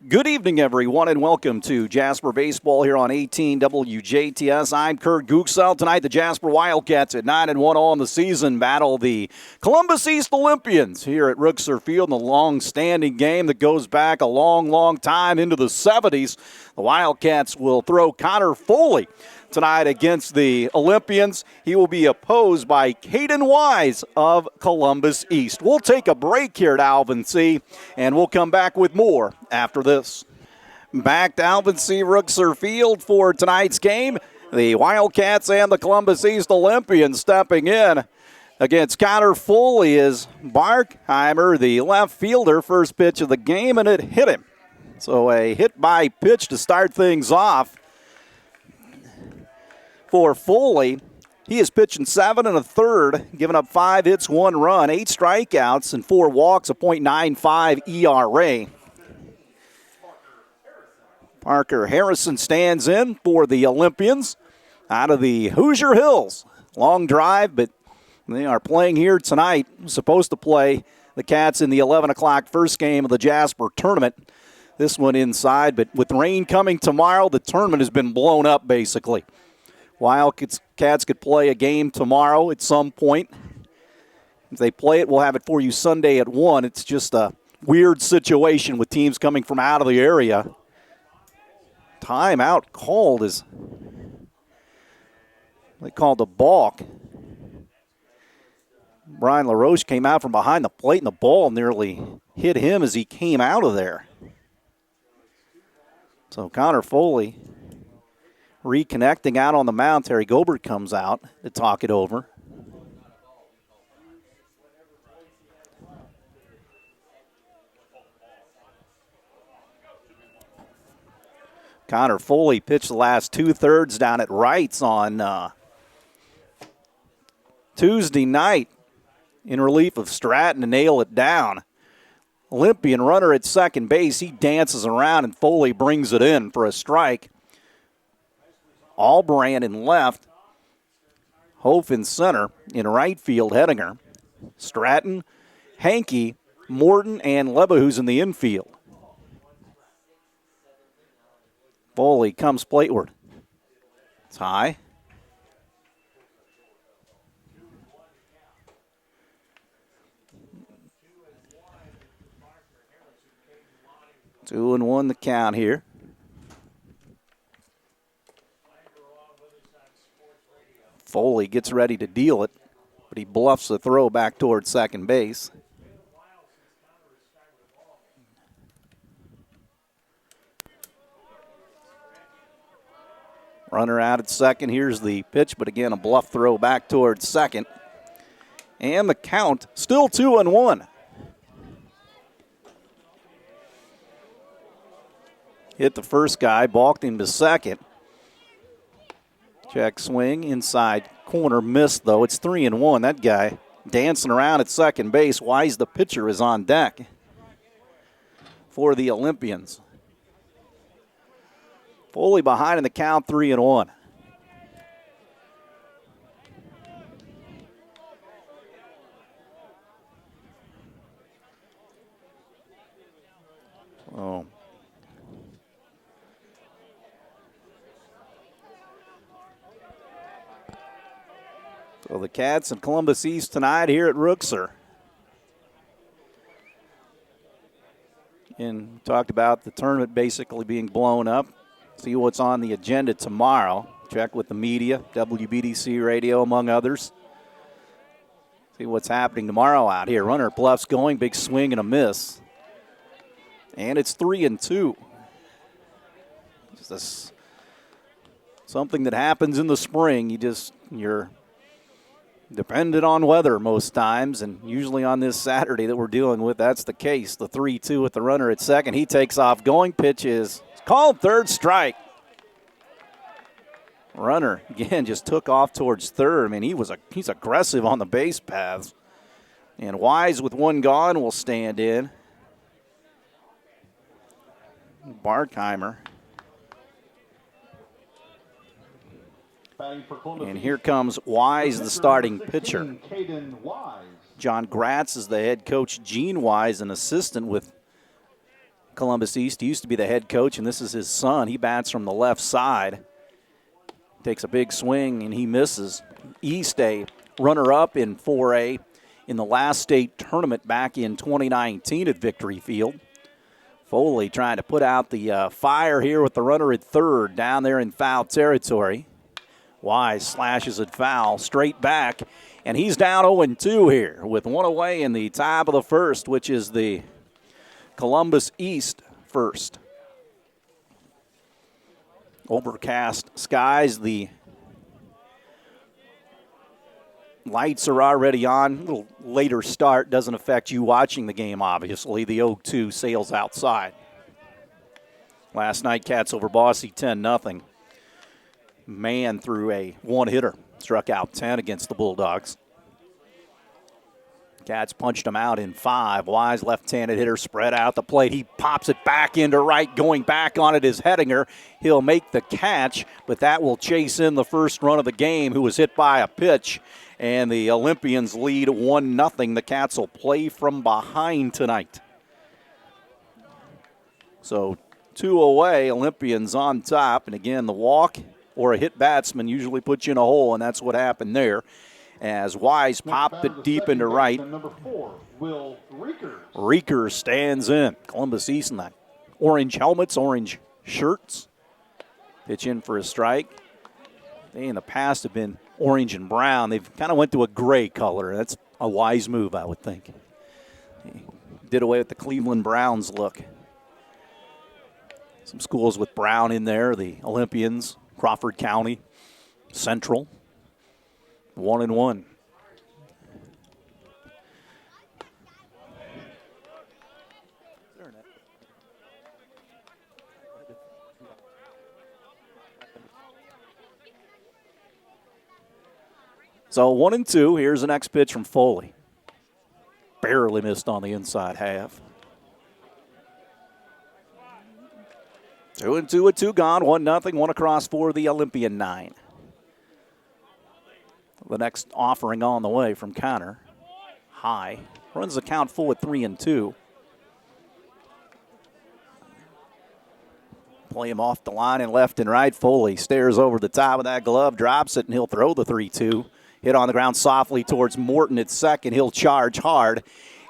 Good evening, everyone, and welcome to Jasper Baseball here on 18 WJTS. I'm Kurt Gooksell. Tonight, the Jasper Wildcats at 9-1 on the season battle the Columbus East Olympians here at Rookser Field in a long-standing game that goes back a long, long time into the 70s. The Wildcats will throw Connor Foley tonight against the Olympians. He will be opposed by Caden Wise of Columbus East. We'll take a break here at Alvin C, and we'll come back with more after this. Back to Alvin C. Rookser Field for tonight's game. The Wildcats and the Columbus East Olympians stepping in against Connor Foley is Barkheimer, the left fielder. First pitch of the game, and it hit him. So a hit by pitch to start things off for Foley. He is pitching 7 1/3, giving up 5 hits, 1 run, 8 strikeouts, and 4 walks, a .95 ERA. Parker Harrison stands in for the Olympians out of the Hoosier Hills. Long drive, but they are playing here tonight. Supposed to play the Cats in the 11 o'clock first game of the Jasper tournament. This one inside, but with rain coming tomorrow, the tournament has been blown up basically. Wildcats could play a game tomorrow at some point. If they play it, we'll have it for you Sunday at 1. It's just a weird situation with teams coming from out of the area. Timeout called is they called a balk. Brian LaRoche came out from behind the plate, and the ball nearly hit him as he came out of there. So Connor Foley reconnecting out on the mound. Terry Gobert comes out to talk it over. Connor Foley pitched the last 2/3 down at Wrights on Tuesday night in relief of Stratton to nail it down. Olympian runner at second base. He dances around and Foley brings it in for a strike. Albrand in left. Hof in center. In right field, Hedinger. Stratton, Hankey, Morton, and Lebahu's in the infield. Foley comes plateward. It's high. Two and one the count here. Foley gets ready to deal it, but he bluffs the throw back towards second base. Runner out at second. Here's the pitch, but again, a bluff throw back towards second. And the count still 2-1. Hit the first guy, balked him to second. Check swing, inside corner, missed though. It's 3-1. That guy dancing around at second base. Wise, the pitcher, is on deck for the Olympians. Foley behind in the count, 3-1. Oh. So the Cats and Columbus East tonight here at Rookser. And talked about the tournament basically being blown up. See what's on the agenda tomorrow. Check with the media, WBDC radio, among others. See what's happening tomorrow out here. Runner bluffs going, big swing and a miss. And it's 3-2. Just something that happens in the spring. You're dependent on weather most times, and usually on this Saturday that we're dealing with, that's the case. The 3-2 with the runner at second. He takes off going. Pitch is called, third strike. Runner, again, just took off towards third. I mean, he's aggressive on the base paths. And Wise with one gone will stand in. Barkheimer. And here comes Wise, the starting pitcher. John Gratz is the head coach. Gene Wise, an assistant with Columbus East. He used to be the head coach, and this is his son. He bats from the left side. Takes a big swing, and he misses. East, a runner-up in 4A in the last state tournament back in 2019 at Victory Field. Foley trying to put out the fire here with the runner at third down there in foul territory. Wise slashes it foul straight back, and he's down 0-2 here with one away in the top of the first, which is the Columbus East first. Overcast skies, the lights are already on. A little later start doesn't affect you watching the game, obviously. The 0-2 sails outside. Last night, Cats over Boise 10-0. Man threw a one-hitter, struck out 10 against the Bulldogs. Cats punched him out in 5. Wise left-handed hitter spread out the plate. He pops it back into right. Going back on it is Hettinger. He'll make the catch, but that will chase in the first run of the game, who was hit by a pitch. And the Olympians lead 1-0. The Cats will play from behind tonight. So 2 away, Olympians on top. And again, the walk or a hit batsman usually puts you in a hole, and that's what happened there. As Wise popped it deep into right. Number 4, Will Reekers. Reekers stands in. Columbus East in the orange helmets, orange shirts. Pitch in for a strike. They in the past have been orange and brown. They've kind of went to a gray color. That's a wise move, I would think. They did away with the Cleveland Browns look. Some schools with brown in there, the Olympians, Crawford County, Central. 1-1. So 1-2. Here's the next pitch from Foley. Barely missed on the inside half. 2-2 with 2 gone. 1-0. One across for the Olympian 9. The next offering on the way from Connor. High. Runs the count full at 3-2. Play him off the line and left and right. Foley stares over the top of that glove, drops it, and he'll throw the 3-2. Hit on the ground softly towards Morton at second. He'll charge hard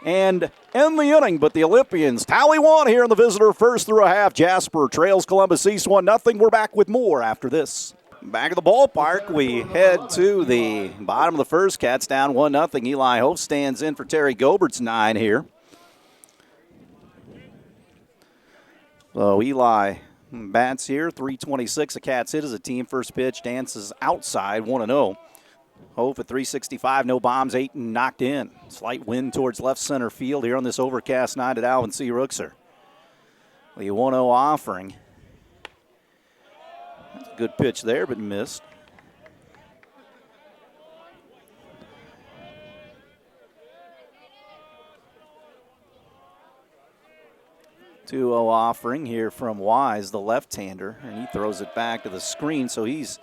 and end the inning. But the Olympians tally 1 here in the visitor first through a half. Jasper trails Columbus East 1-0. We're back with more after this. Back at the ballpark, we head to the bottom of the first. Cats down 1-0. Eli Hope stands in for Terry Gobert's 9 here. So Eli bats here, 326. The Cats hit as a team. First pitch dances outside, 1-0. Hope at 365, no bombs, 8 and knocked in. Slight wind towards left center field here on this overcast night at Alvin C. Rookser. The 1-0 offering. That's a good pitch there, but missed. Two-0 offering here from Wise, the left-hander, and he throws it back to the screen, so he's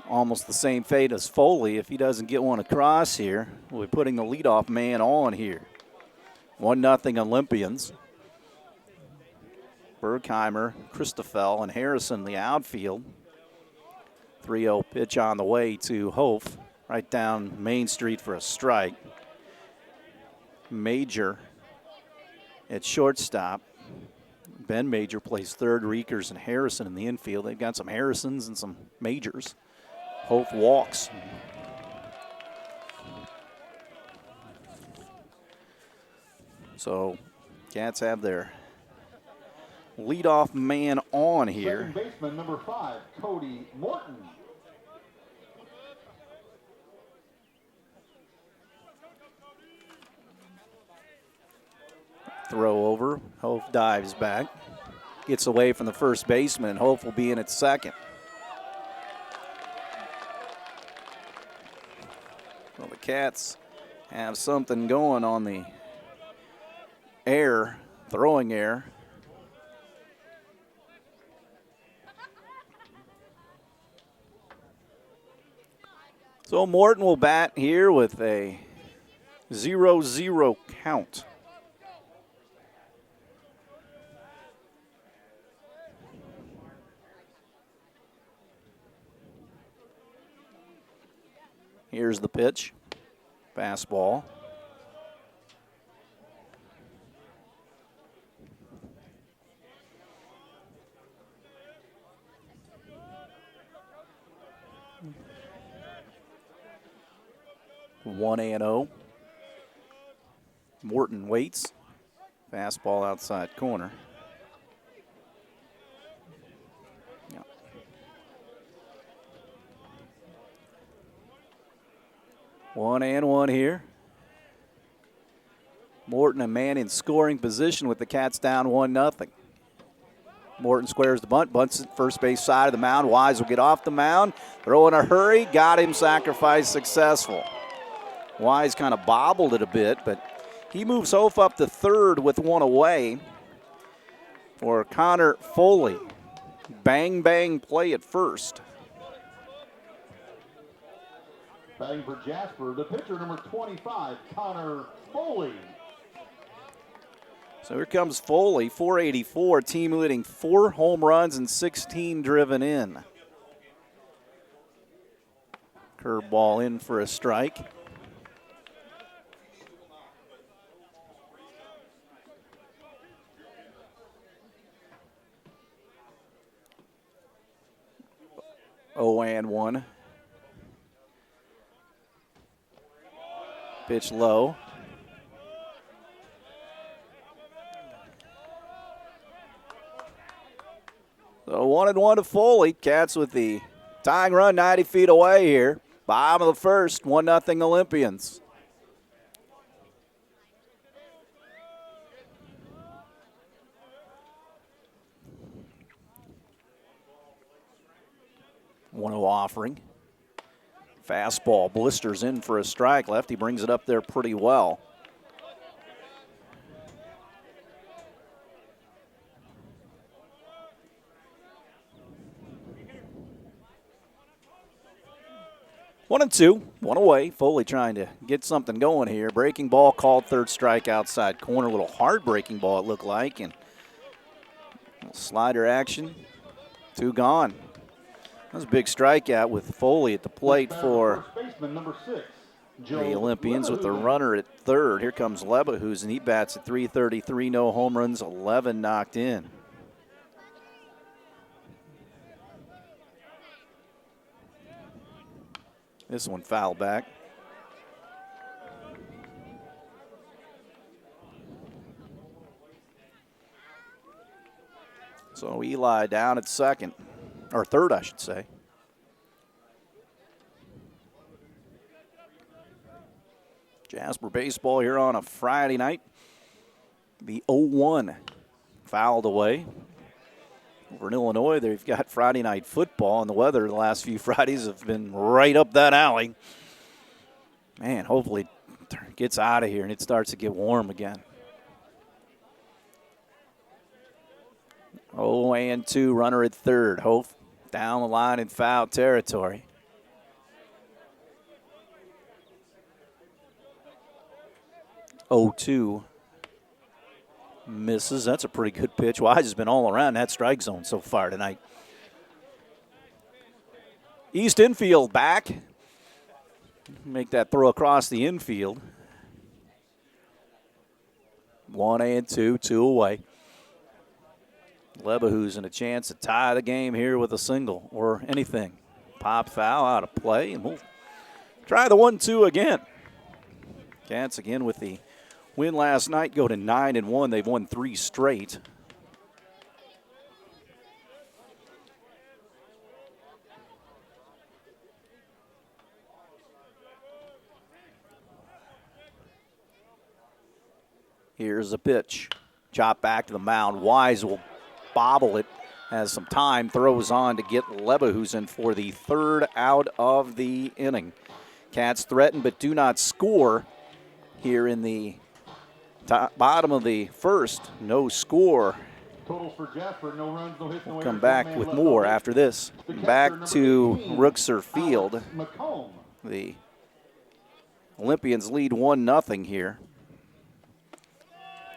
almost the same fate as Foley if he doesn't get one across here. We're putting the leadoff man on here. 1-0 Olympians. Bergheimer, Christoffel, and Harrison the outfield. 3-0 pitch on the way to Hof, right down Main Street for a strike. Major at shortstop. Ben Major plays third, Reekers and Harrison in the infield. They've got some Harrisons and some Majors. Hof walks. So Cats have their leadoff man on here. Second baseman number 5, Cody Morton. Throw over. Hof dives back. Gets away from the first baseman, and Hof will be in at second. Well, the Cats have something going on the air, throwing air. So Morton will bat here with a 0-0 count. Here's the pitch. Fastball. One and 0. Morton waits. Fastball outside corner. Yeah. 1-1 here. Morton, a man in scoring position with the Cats down 1-0. Morton squares the bunt, bunts it first base side of the mound. Wise will get off the mound, throw in a hurry, got him, sacrifice successful. Wise kind of bobbled it a bit, but he moves Hof up to third with one away for Connor Foley. Bang, bang play at first. Batting for Jasper, the pitcher, number 25, Connor Foley. So here comes Foley, 484, team leading 4 home runs and 16 driven in. Curveball in for a strike. Oh, and 1. Pitch low. So 1-1 to Foley. Cats with the tying run 90 feet away here. Bottom of the first, 1-0 Olympians. One offering. Fastball blisters in for a strike. Lefty brings it up there pretty well. One and two, one away. Foley trying to get something going here. Breaking ball called, third strike outside corner. A little hard breaking ball it looked like. And slider action, 2 gone. That was a big strikeout with Foley at the plate for the Olympians with the runner at third. Here comes Lebahus, and he bats at .333, no home runs, 11 knocked in. This one foul back. So Eli down at second, or third, I should say. Jasper baseball here on a Friday night. The 0-1 fouled away. Over in Illinois, they've got Friday night football, and the weather the last few Fridays have been right up that alley. Man, hopefully it gets out of here and it starts to get warm again. 0-2, runner at third. Hof down the line in foul territory. .02 misses. That's a pretty good pitch. Wise has been all around that strike zone so far tonight. East infield back. Make that throw across the infield. 1-2, 2 away. Lebahus in a chance to tie the game here with a single or anything. Pop foul out of play, and we'll try the 1-2 again. Cats again with the win last night, go to 9-1. They've won 3 straight. Here's a pitch. Chop back to the mound. Wise will bobble it. Has some time. Throws on to get Lebahus in for the third out of the inning. Cats threaten but do not score here in the bottom of the first. No score. Totals for Jasper, no runs, no hits, no We'll come back with more after this. Back to Rookser Field. The Olympians lead 1-0 here.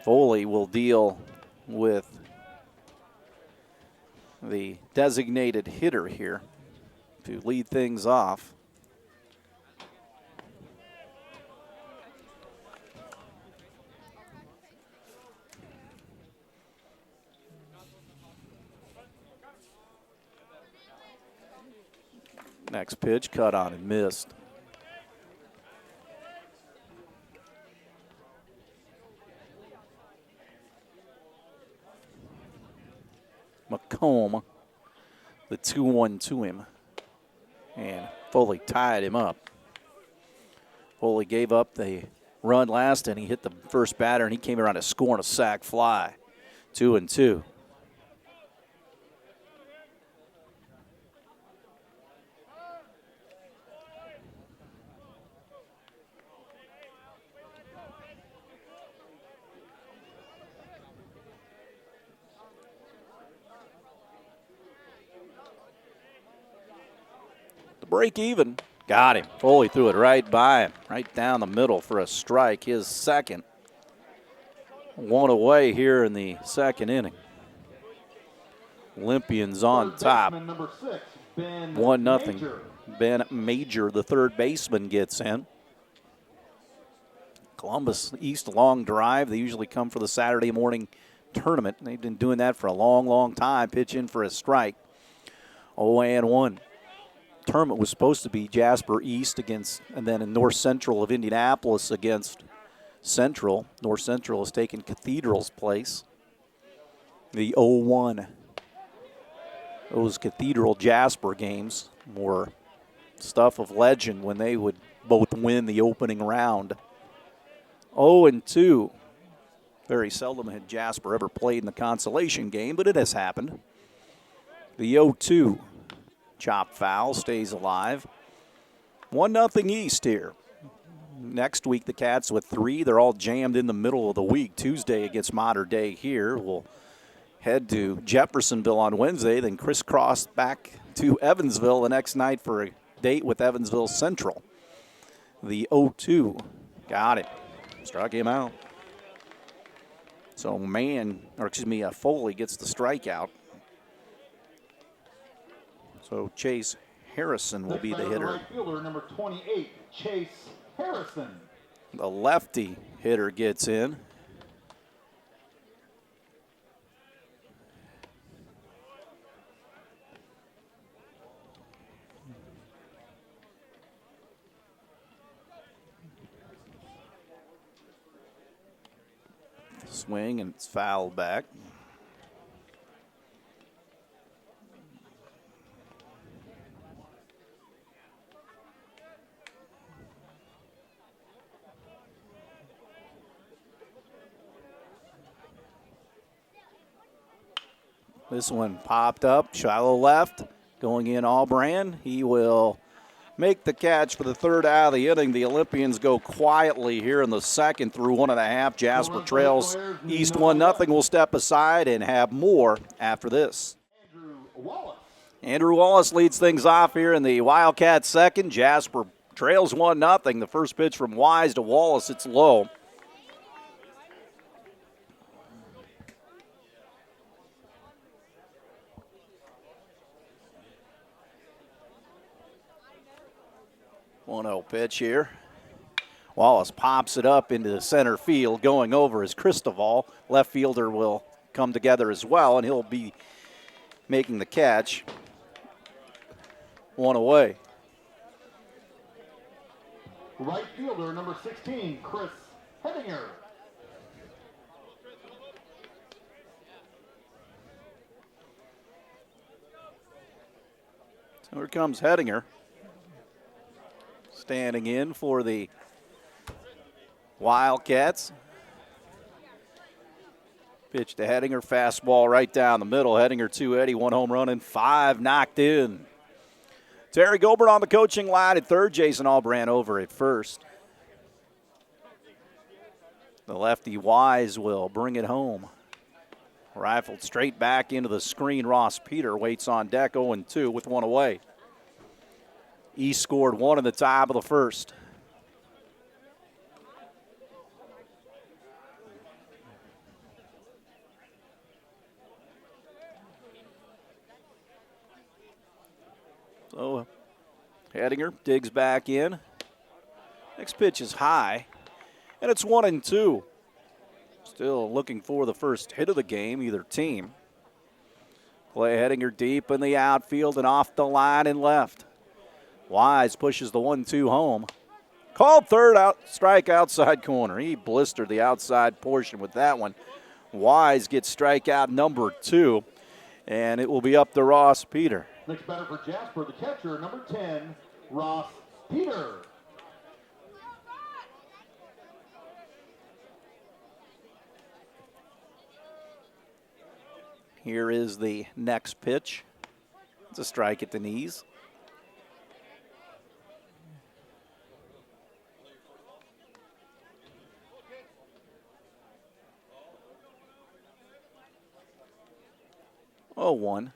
Foley will deal with the designated hitter here to lead things off. Next pitch, cut on and missed. McComb, the 2-1 to him. And Foley tied him up. Foley gave up the run last, and he hit the first batter, and he came around to score on a sac fly. 2-2. Break even. Got him. Foley threw it right by him, right down the middle for a strike, his second. One away here in the second inning. Olympians on top. 1-0. Ben Major, the third baseman, gets in. Columbus East, long drive. They usually come for the Saturday morning tournament. They've been doing that for a long, long time. Pitch in for a strike. 0-1. Tournament was supposed to be Jasper East against, and then in North Central of Indianapolis against Central. North Central has taken Cathedral's place. The 0-1. Those Cathedral Jasper games were stuff of legend when they would both win the opening round. 0-2. Very seldom had Jasper ever played in the consolation game, but it has happened. The 0-2. Chop foul, stays alive. 1-0 East here. Next week, the Cats with 3. They're all jammed in the middle of the week. Tuesday against Mater Dei here. We'll head to Jeffersonville on Wednesday, then crisscross back to Evansville the next night for a date with Evansville Central. The 0-2. Got it. Struck him out. So Foley gets the strikeout. So Chase Harrison will be the hitter. Right fielder, number 28, Chase Harrison. The lefty hitter gets in. Swing, and it's fouled back. This one popped up, shallow left, going in Allbrand. He will make the catch for the third out of the inning. The Olympians go quietly here in the second through 1.5. Jasper trails East 1-0. We'll step aside and have more after this. Andrew Wallace leads things off here in the Wildcats second. Jasper trails 1-0. The first pitch from Wise to Wallace, it's low. One-0 pitch here. Wallace pops it up into the center field, going over is Cristobal. Left fielder will come together as well, and he'll be making the catch. One away. Right fielder, number 16, Chris Hedinger. So here comes Hedinger. Standing in for the Wildcats. Pitch to Hedinger, fastball right down the middle. Hedinger 280, 1 home run and 5 knocked in. Terry Gilbert on the coaching line at third. Jason Allbrand over at first. The lefty Wise will bring it home. Rifled straight back into the screen. Ross Peter waits on deck, 0-2 with one away. East scored 1 in the top of the first. So Hedinger digs back in. Next pitch is high, and it's 1-2. Still looking for the first hit of the game, either team. Play Hedinger deep in the outfield and off the line and left. Wise pushes the 1-2 home. Called third out, strike outside corner. He blistered the outside portion with that one. Wise gets strikeout number 2, and it will be up to Ross Peter. Next batter for Jasper, the catcher, number 10, Ross Peter. Here is the next pitch. It's a strike at the knees. Oh, 1.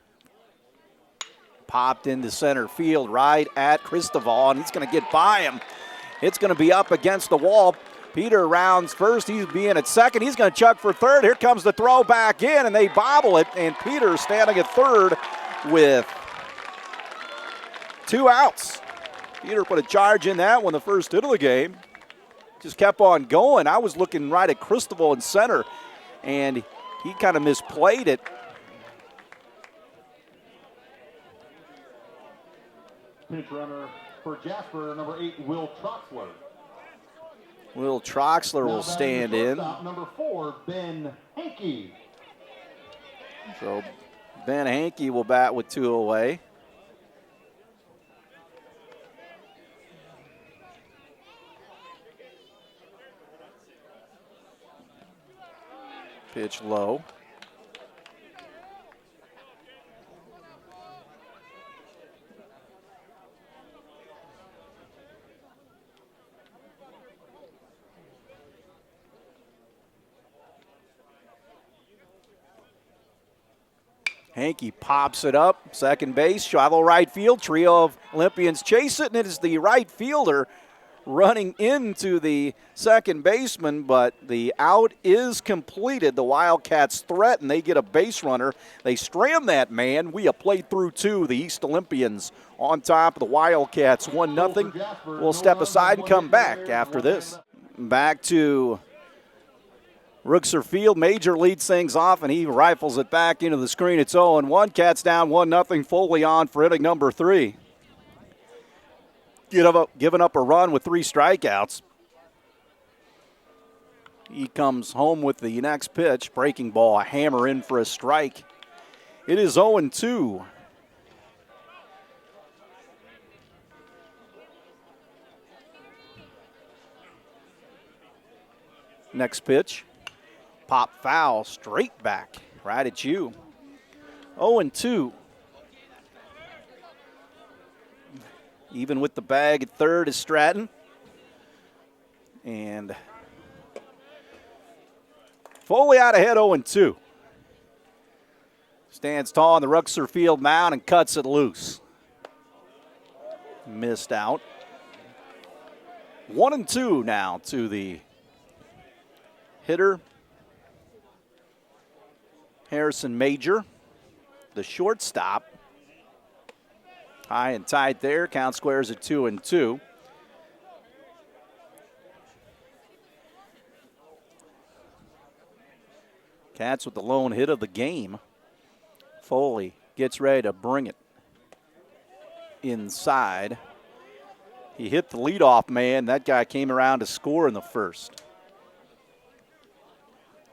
Popped into center field right at Cristobal, and he's going to get by him. It's going to be up against the wall. Peter rounds first. He's being at second. He's going to chuck for third. Here comes the throw back in, and they bobble it, and Peter standing at third with 2 outs. Peter put a charge in that one the first hit of the game. Just kept on going. I was looking right at Cristobal in center, and he kind of misplayed it. Pinch runner for Jasper, number 8, Will Troxler. Will Troxler will stand in. Number 4, Ben Hankey. So Ben Hankey will bat with 2 away. Pitch low. Hankey pops it up, second base, shallow right field. Trio of Olympians chase it, and it is the right fielder running into the second baseman, but the out is completed. The Wildcats threaten. They get a base runner. They stram that man. We have played through 2. The East Olympians on top of the Wildcats, 1-0. We'll step aside and come back after this. Back to Rooksor Field. Major leads things off, and he rifles it back into the screen. It's 0-1. Cats down 1-0. Foley on for inning number 3. Giving up a run with 3 strikeouts. He comes home with the next pitch. Breaking ball, a hammer in for a strike. It is 0-2. Next pitch. Pop foul, straight back, right at you. 0-2. Even with the bag at third is Stratton. And Foley out ahead 0-2. Stands tall on the Rooksor Field mound and cuts it loose. Missed out. 1-2 now to the hitter. Harrison Major, the shortstop. High and tight there. Count squares at 2-2. Cats with the lone hit of the game. Foley gets ready to bring it inside. He hit the leadoff man. That guy came around to score in the first.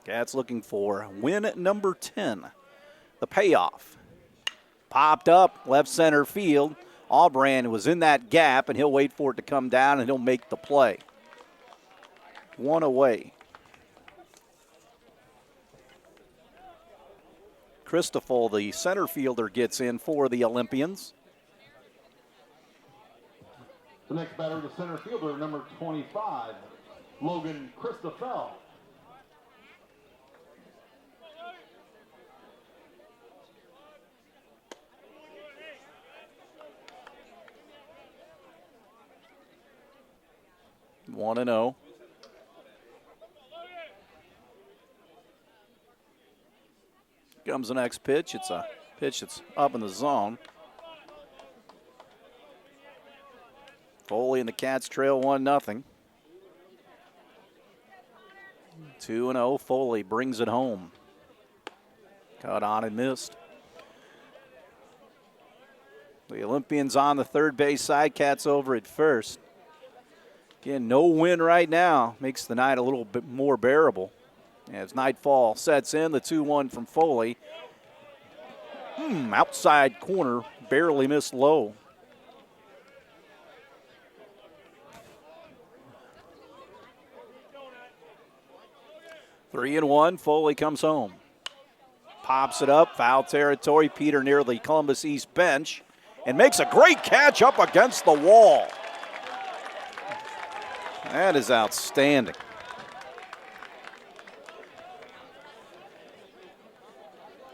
Cats looking for win number 10. The payoff. Popped up, left center field. Albrand was in that gap, and he'll wait for it to come down, and he'll make the play. 1 away. Cristobal, the center fielder, gets in for the Olympians. The next batter, the center fielder, number 25, Logan Cristobal. One and 0. Comes the next pitch. It's a pitch that's up in the zone. Foley and the Cats trail 1-0. 2-0. Foley brings it home. Caught on and missed. The Olympians on the third base side, Cats over at first. Again, no win right now. Makes the night a little bit more bearable. As nightfall sets in, the 2-1 from Foley. Outside corner, barely missed low. Three and one, Foley comes home. Pops it up, foul territory. Peter near the Columbus East bench and makes a great catch up against the wall. That is outstanding.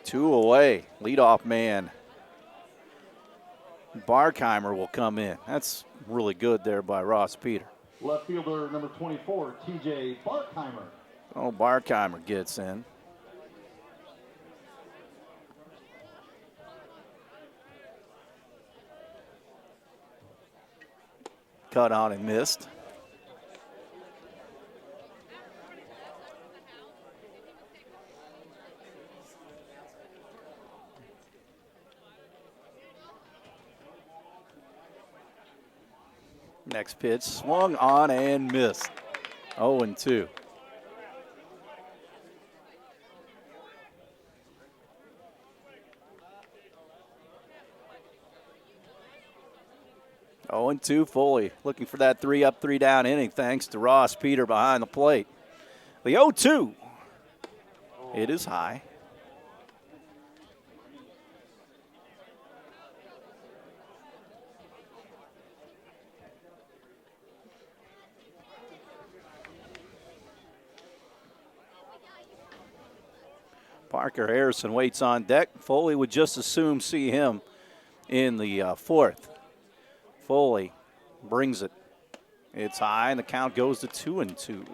Two away, leadoff man. Barkheimer will come in. That's really good there by Ross Peter. Left fielder number 24, TJ Barkheimer. Oh, Barkheimer gets in. Cut on and missed. Next pitch, swung on and missed. 0-2. Oh, and 2 Foley looking for that 3 up, 3 down inning thanks to Ross Peter behind the plate. The 0-2. It is high. Parker Harrison waits on deck. Foley would just as soon see him in the fourth. Foley brings it. It's high, and the count goes to 2-2.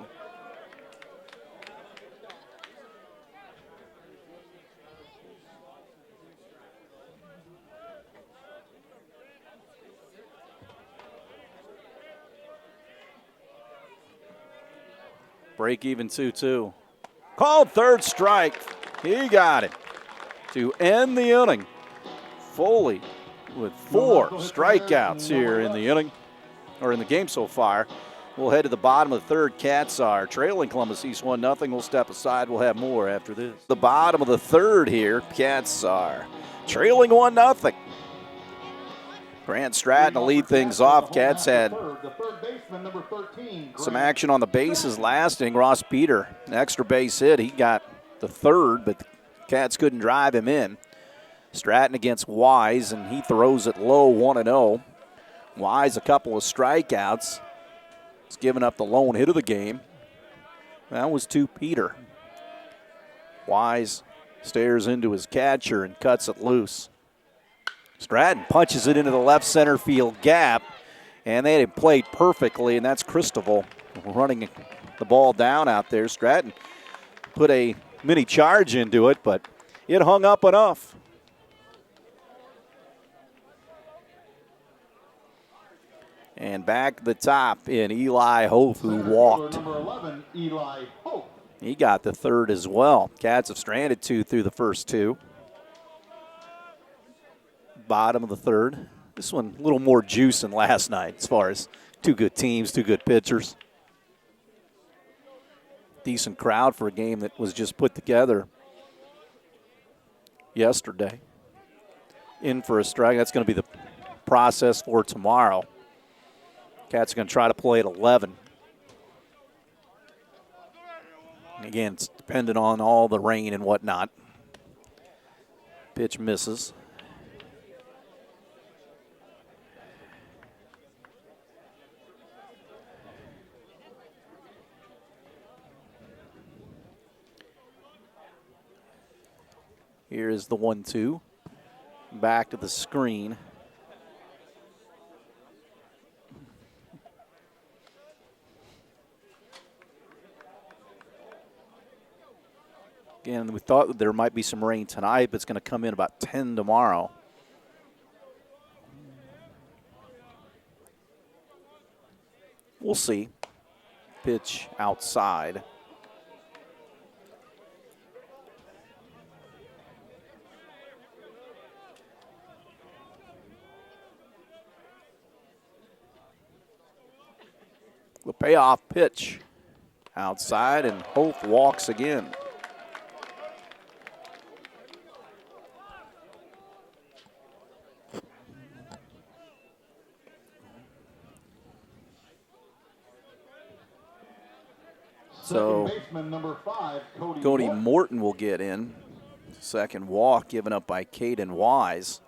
Break even 2-2. Called third strike. He got it to end the inning. Foley with 4 strikeouts here in the inning, or in the game so far. We'll head to the bottom of the third. Cats are trailing Columbus East 1-0. We'll step aside. We'll have more after this. The bottom of the third here. Cats are trailing 1-0. Grant Stratton to lead things off. Cats had some action on the bases last inning. Ross Peter, an extra base hit. He got the third, but the Cats couldn't drive him in. Stratton against Wise, and he throws it low, 1-0. Wise a couple of strikeouts. He's given up the lone hit of the game. That was to Peter. Wise stares into his catcher and cuts it loose. Stratton punches it into the left center field gap, and they had it played perfectly, and that's Cristobal running the ball down out there. Stratton put a mini charge into it, but it hung up enough. And back at the top in Eli Hope, who walked. Number 11, Eli Hope. He got the third as well. Cats have stranded 2 through the first 2. Bottom of the third. This one a little more juice than last night as far as 2 good teams, 2 good pitchers. Decent crowd for a game that was just put together yesterday. In for a strike. That's going to be the process for tomorrow. Cats are going to try to play at 11. Again, it's dependent on all the rain and whatnot. Pitch misses. Here is the 1-2. Back to the screen. Again, we thought that there might be some rain tonight, but it's going to come in about 10 tomorrow. We'll see. Pitch outside. The payoff pitch outside, and Holt walks again. So baseman number 5, Cody Morton will get in. Second walk given up by Caden Wise.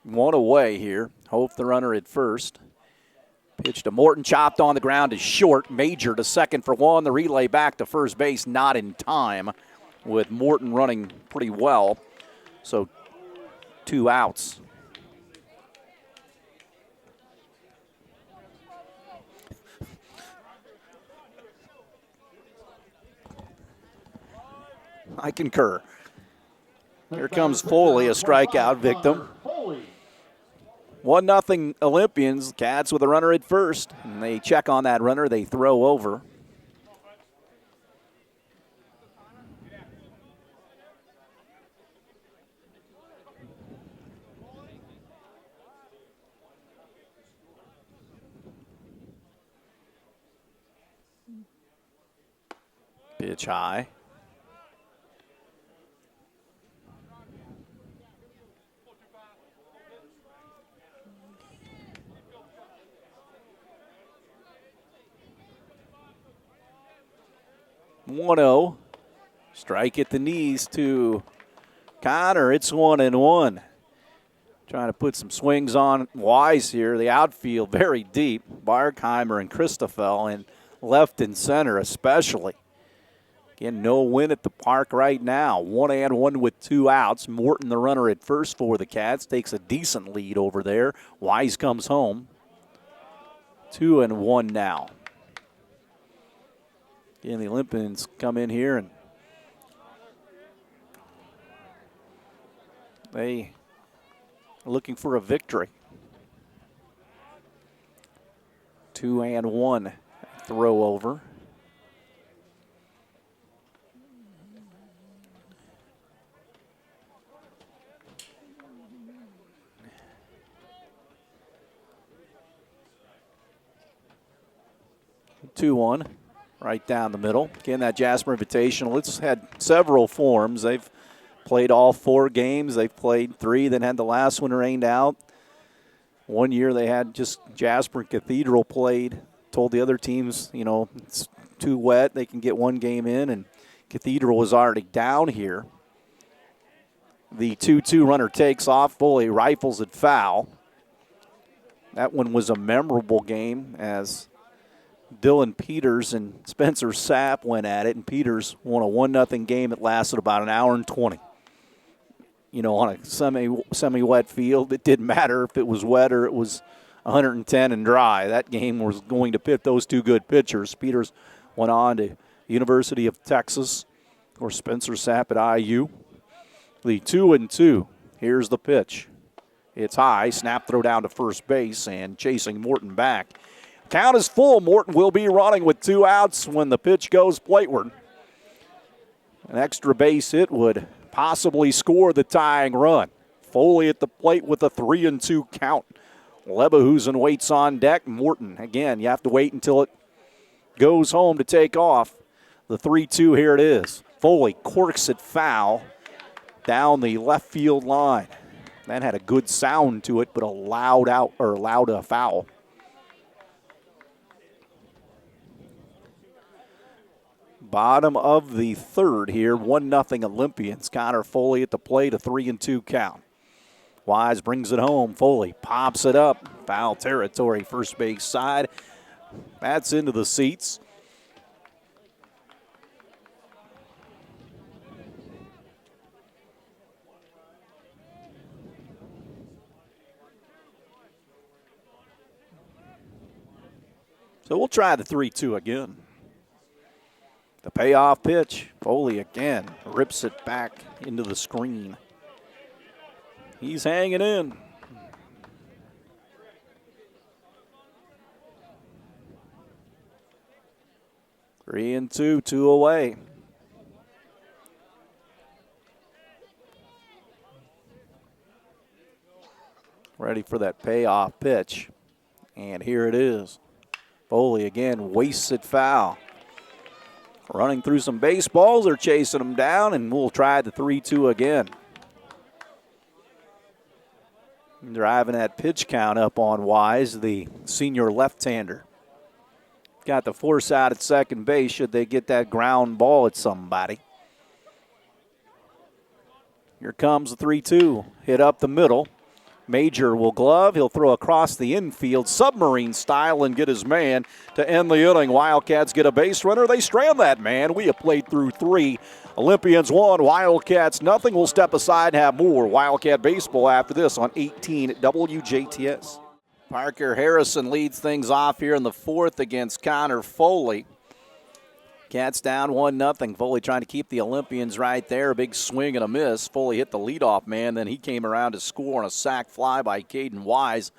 One away here. Hope the runner at first. Pitch to Morton, chopped on the ground is short. Major to second for one. The relay back to first base, not in time, with Morton running pretty well. So 2 outs. I concur. Here comes Foley, a strikeout victim. 1-0 Olympians. Cats with a runner at first. And they check on that runner. They throw over. Pitch high. One-0. Strike at the knees to Connor. It's 1-1. Trying to put some swings on Wise here. The outfield very deep. Barkheimer and Christoffel, and left and center especially. Again, no win at the park right now. 1-1 with 2 outs. Morton, the runner at first for the Cats, takes a decent lead over there. Wise comes home. 2-1 now. Again, the Olympians come in here and they are looking for a victory. 2-1 throw over. Two-one, right down the middle. Again, that Jasper Invitational, it's had several forms. They've played all 4 games. They've played 3, then had the last one rained out. One year they had just Jasper and Cathedral played, told the other teams, you know, it's too wet, they can get 1 game in, and Cathedral was already down here. The 2-2 runner takes off, Foley rifles it foul. That one was a memorable game as Dylan Peters and Spencer Sapp went at it, and Peters won a 1-0 game. It lasted about an hour and 20. You know, on a semi-wet field, it didn't matter if it was wet or it was 110 and dry. That game was going to pit those 2 good pitchers. Peters went on to University of Texas, or Spencer Sapp at IU. The 2-2. Here's the pitch. It's high, snap throw down to first base, and chasing Morton back. Count is full. Morton will be running with 2 outs when the pitch goes plateward. An extra base hit would possibly score the tying run. Foley at the plate with a 3-2 count. Lebehusen waits on deck. Morton, again, you have to wait until it goes home to take off. The 3-2, here it is. Foley corks it foul down the left field line. That had a good sound to it, but allowed a foul. Bottom of the third here, 1-0 Olympians. Connor Foley at the plate, a 3-2 count. Wise brings it home. Foley pops it up. Foul territory, first base side. That's into the seats. So we'll try the 3-2 again. The payoff pitch. Foley again rips it back into the screen. He's hanging in. Three and two away. Ready for that payoff pitch. And here it is. Foley again, wasted foul. Running through some baseballs, they're chasing them down, and we'll try the 3-2 again. Driving that pitch count up on Wise, the senior left-hander. Got the force out at second base should they get that ground ball at somebody. Here comes the 3-2. Hit up the middle. Major will glove. He'll throw across the infield, submarine style, and get his man to end the inning. Wildcats get a base runner. They strand that man. We have played through 3. Olympians 1, Wildcats nothing. We'll step aside and have more Wildcat baseball after this on 18 WJTS. Parker Harrison leads things off here in the 4th against Connor Foley. Cats down 1-0. Foley trying to keep the Olympians right there. A big swing and a miss. Foley hit the leadoff man. Then he came around to score on a sac fly by Caden Wise.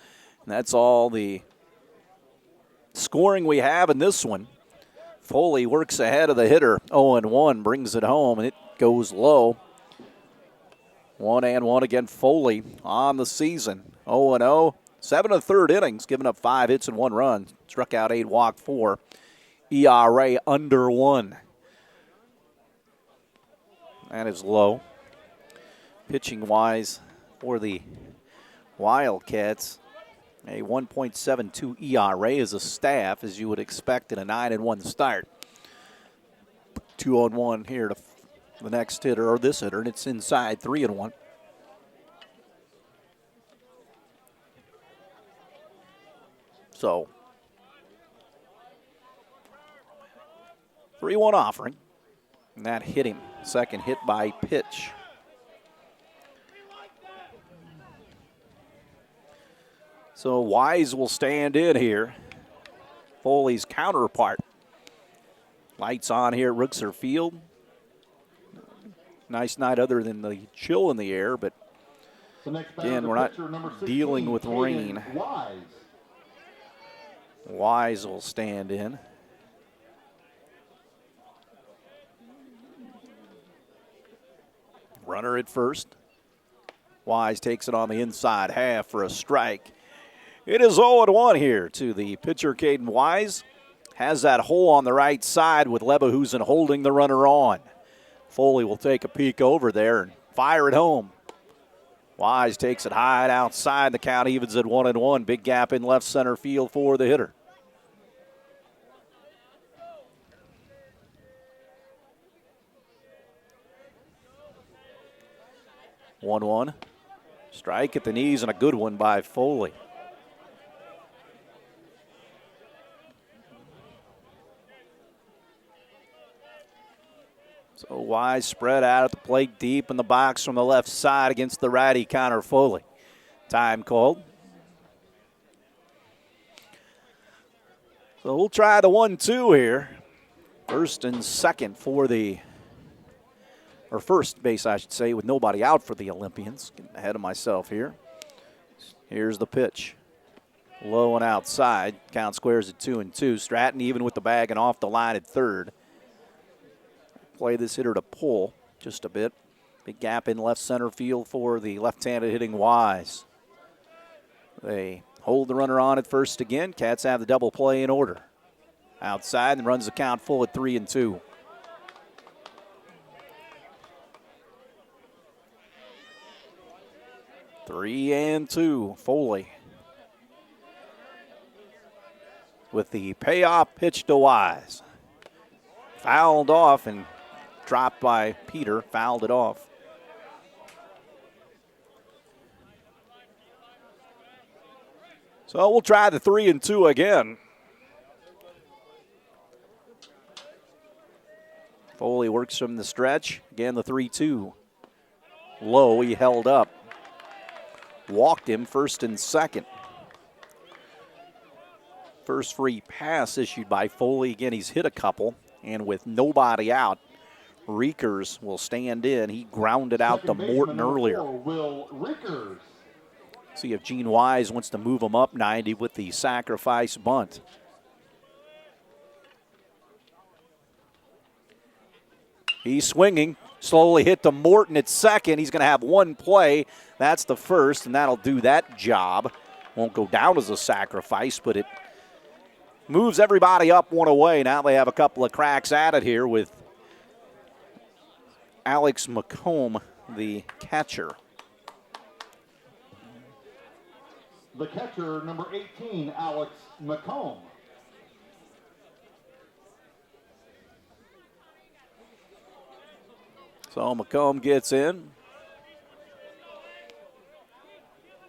And that's all the scoring we have in this one. Foley works ahead of the hitter. 0-1, brings it home, and it goes low. 1-1 again. Foley on the season. 0-0. 7 1/3 innings, giving up 5 hits and 1 run. Struck out 8, walked 4. ERA under 1. That is low. Pitching wise for the Wildcats, a 1.72 ERA is a staff, as you would expect in a 9-1 start. 2-1 here to the next hitter, or this hitter, and it's inside 3-1. So 3-1 offering, and that hit him. Second hit by pitch. So Wise will stand in here. Foley's counterpart. Lights on here at Rooksor Field. Nice night other than the chill in the air, but again, we're not dealing with rain. Wise will stand in. Runner at first. Wise takes it on the inside half for a strike. It is 0-1 here to the pitcher, Caden Wise. Has that hole on the right side with Leverhusen holding the runner on. Foley will take a peek over there and fire it home. Wise takes it high and outside. The count evens at 1-1. Big gap in left center field for the hitter. One. Strike at the knees and a good one by Foley. So Wise spread out at the plate deep in the box from the left side against the righty Connor Foley. Time called. So we'll try the 1-2 here. First and second for the, or first base I should say, with nobody out for the Olympians. Getting ahead of myself here. Here's the pitch. Low and outside. Count squares at 2-2. Stratton even with the bag and off the line at third. Play this hitter to pull just a bit. Big gap in left center field for the left-handed hitting Wise. They hold the runner on at first again. Cats have the double play in order. Outside and runs the count full at 3-2. Three and two. Foley with the payoff pitch to Wise. Fouled off and dropped by Peter, fouled it off. So we'll try the 3-2 again. Foley works from the stretch. Again, the 3-2. Low, he held up. Walked him first and second. First free pass issued by Foley. Again, he's hit a couple. And with nobody out, Riekers will stand in. He grounded out to Morton earlier. See if Gene Wise wants to move him up 90 with the sacrifice bunt. He's swinging. Slowly hit to Morton at second. He's going to have one play. That's the first, and that'll do that job. Won't go down as a sacrifice, but it moves everybody up one away. Now they have a couple of cracks at it here with Alex McComb, the catcher. The catcher, number 18, Alex McComb. So McComb gets in.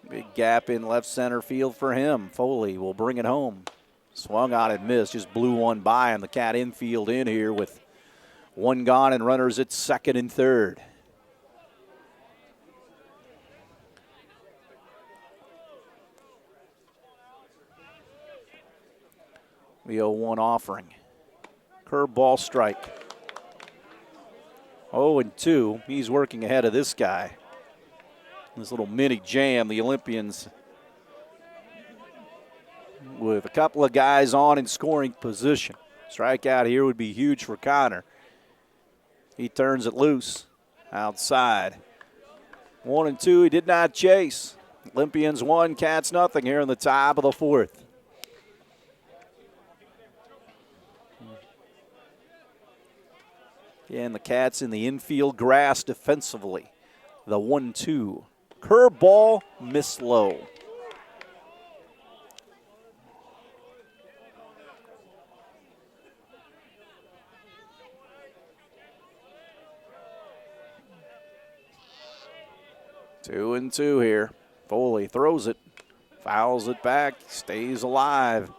Big gap in left center field for him. Foley will bring it home. Swung on and missed, just blew one by, and the Cat infield in here with one gone and runners at second and third. The 0-1 offering. Curveball strike. 0-2. He's working ahead of this guy. This little mini jam, the Olympians with a couple of guys on in scoring position. Strikeout here would be huge for Connor. He turns it loose outside. 1-2, he did not chase. Olympians 1, Cats nothing here in the top of the fourth. And the Cats in the infield grass defensively. The 1-2. Curveball, miss low. Two and two here. Foley throws it, fouls it back, stays alive.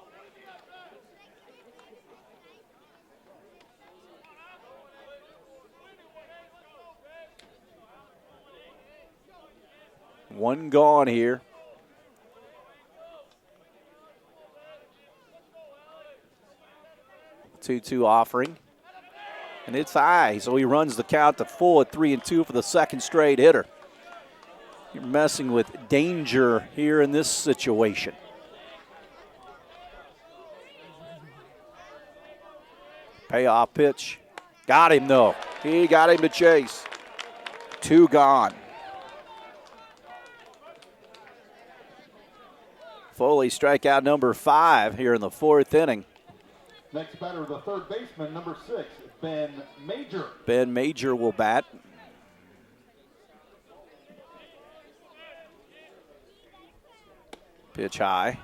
One gone here. Two-two offering. And it's high, so he runs the count to full at 3-2 for the second straight hitter. You're messing with danger here in this situation. Payoff pitch. Got him, though. He got him to chase. Two gone. Foley strikeout number 5 here in the fourth inning. Next batter, the third baseman, number 6, Ben Major. Ben Major will bat. Pitch high.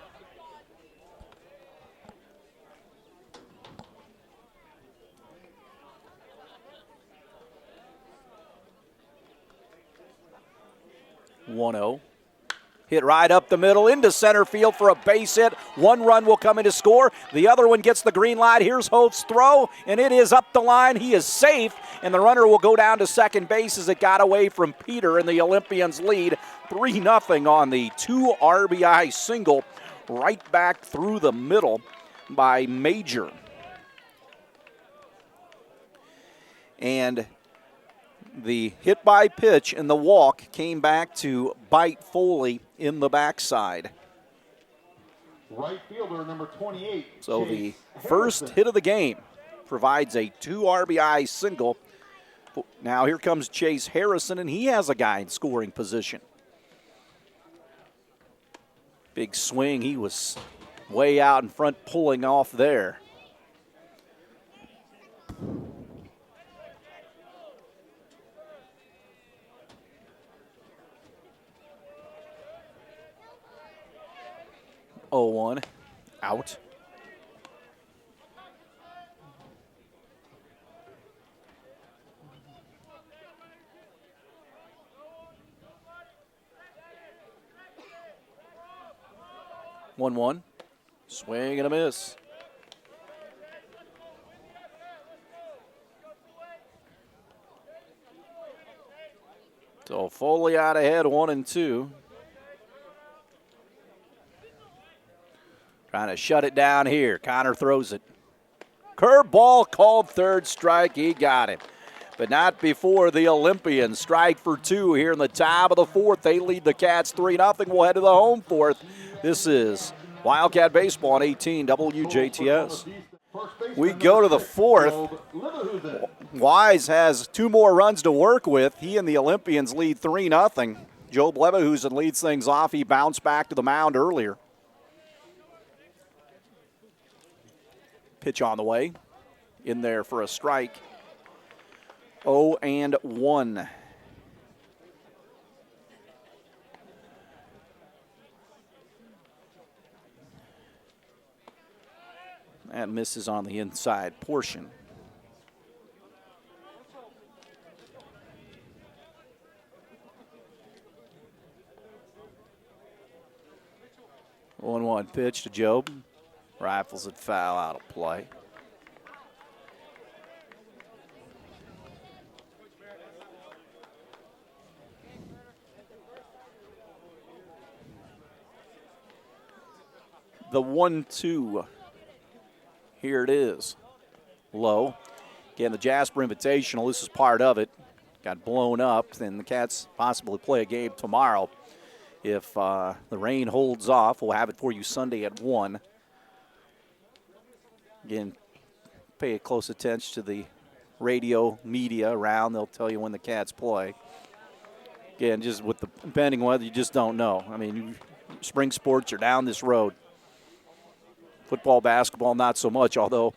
One-oh. Hit right up the middle into center field for a base hit. One run will come in to score. The other one gets the green light. Here's Holt's throw, and it is up the line. He is safe, and the runner will go down to second base as it got away from Peter, and the Olympians lead 3-0 on the 2 RBI single right back through the middle by Major. And the hit by pitch and the walk came back to bite Foley in the backside. Right fielder, number 28. So Chase the first Harrison. hit of the game provides a 2 RBI single. Now here comes Chase Harrison, and he has a guy in scoring position. Big swing. He was way out in front pulling off there. Oh, 1 out. One. Swing and a miss. So Foley out ahead, 1-2. Trying to shut it down here. Connor throws it. Curveball called third strike. He got him. But not before the Olympians strike for 2 here in the top of the fourth. They lead the Cats 3-0. We'll head to the home fourth. This is Wildcat Baseball on 18 WJTS. We go to the fourth. Wise has 2 more runs to work with. He and the Olympians lead 3-0. Job Leverhusen leads things off. He bounced back to the mound earlier. Pitch on the way. In there for a strike. 0-1. That misses on the inside portion. One pitch to Job. Rifles it foul, out of play. The 1-2. Here it is. Low. Again, the Jasper Invitational, this is part of it. Got blown up, and the Cats possibly play a game tomorrow. If the rain holds off, we'll have it for you Sunday at 1. Again, pay close attention to the radio media around. They'll tell you when the Cats play. Again, just with the pending weather, you just don't know. I mean, spring sports are down this road. Football, basketball, not so much, although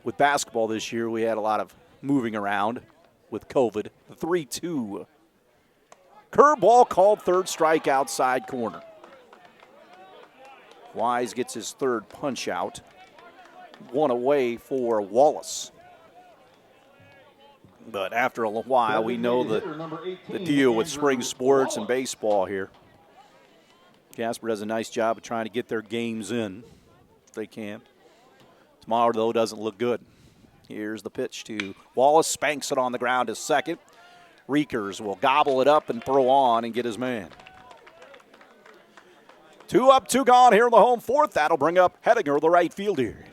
with basketball this year, we had a lot of moving around with COVID. The 3-2. Curveball called, third strike outside corner. Wise gets his third punch out. One away for Wallace. But after a while, we know the deal with spring sports and baseball here. Jasper does a nice job of trying to get their games in if they can. Tomorrow, though, doesn't look good. Here's the pitch to Wallace. Spanks it on the ground to second. Reekers will gobble it up and throw on and get his man. 2 up, 2 gone here in the home fourth. That'll bring up Hedinger, the right fielder.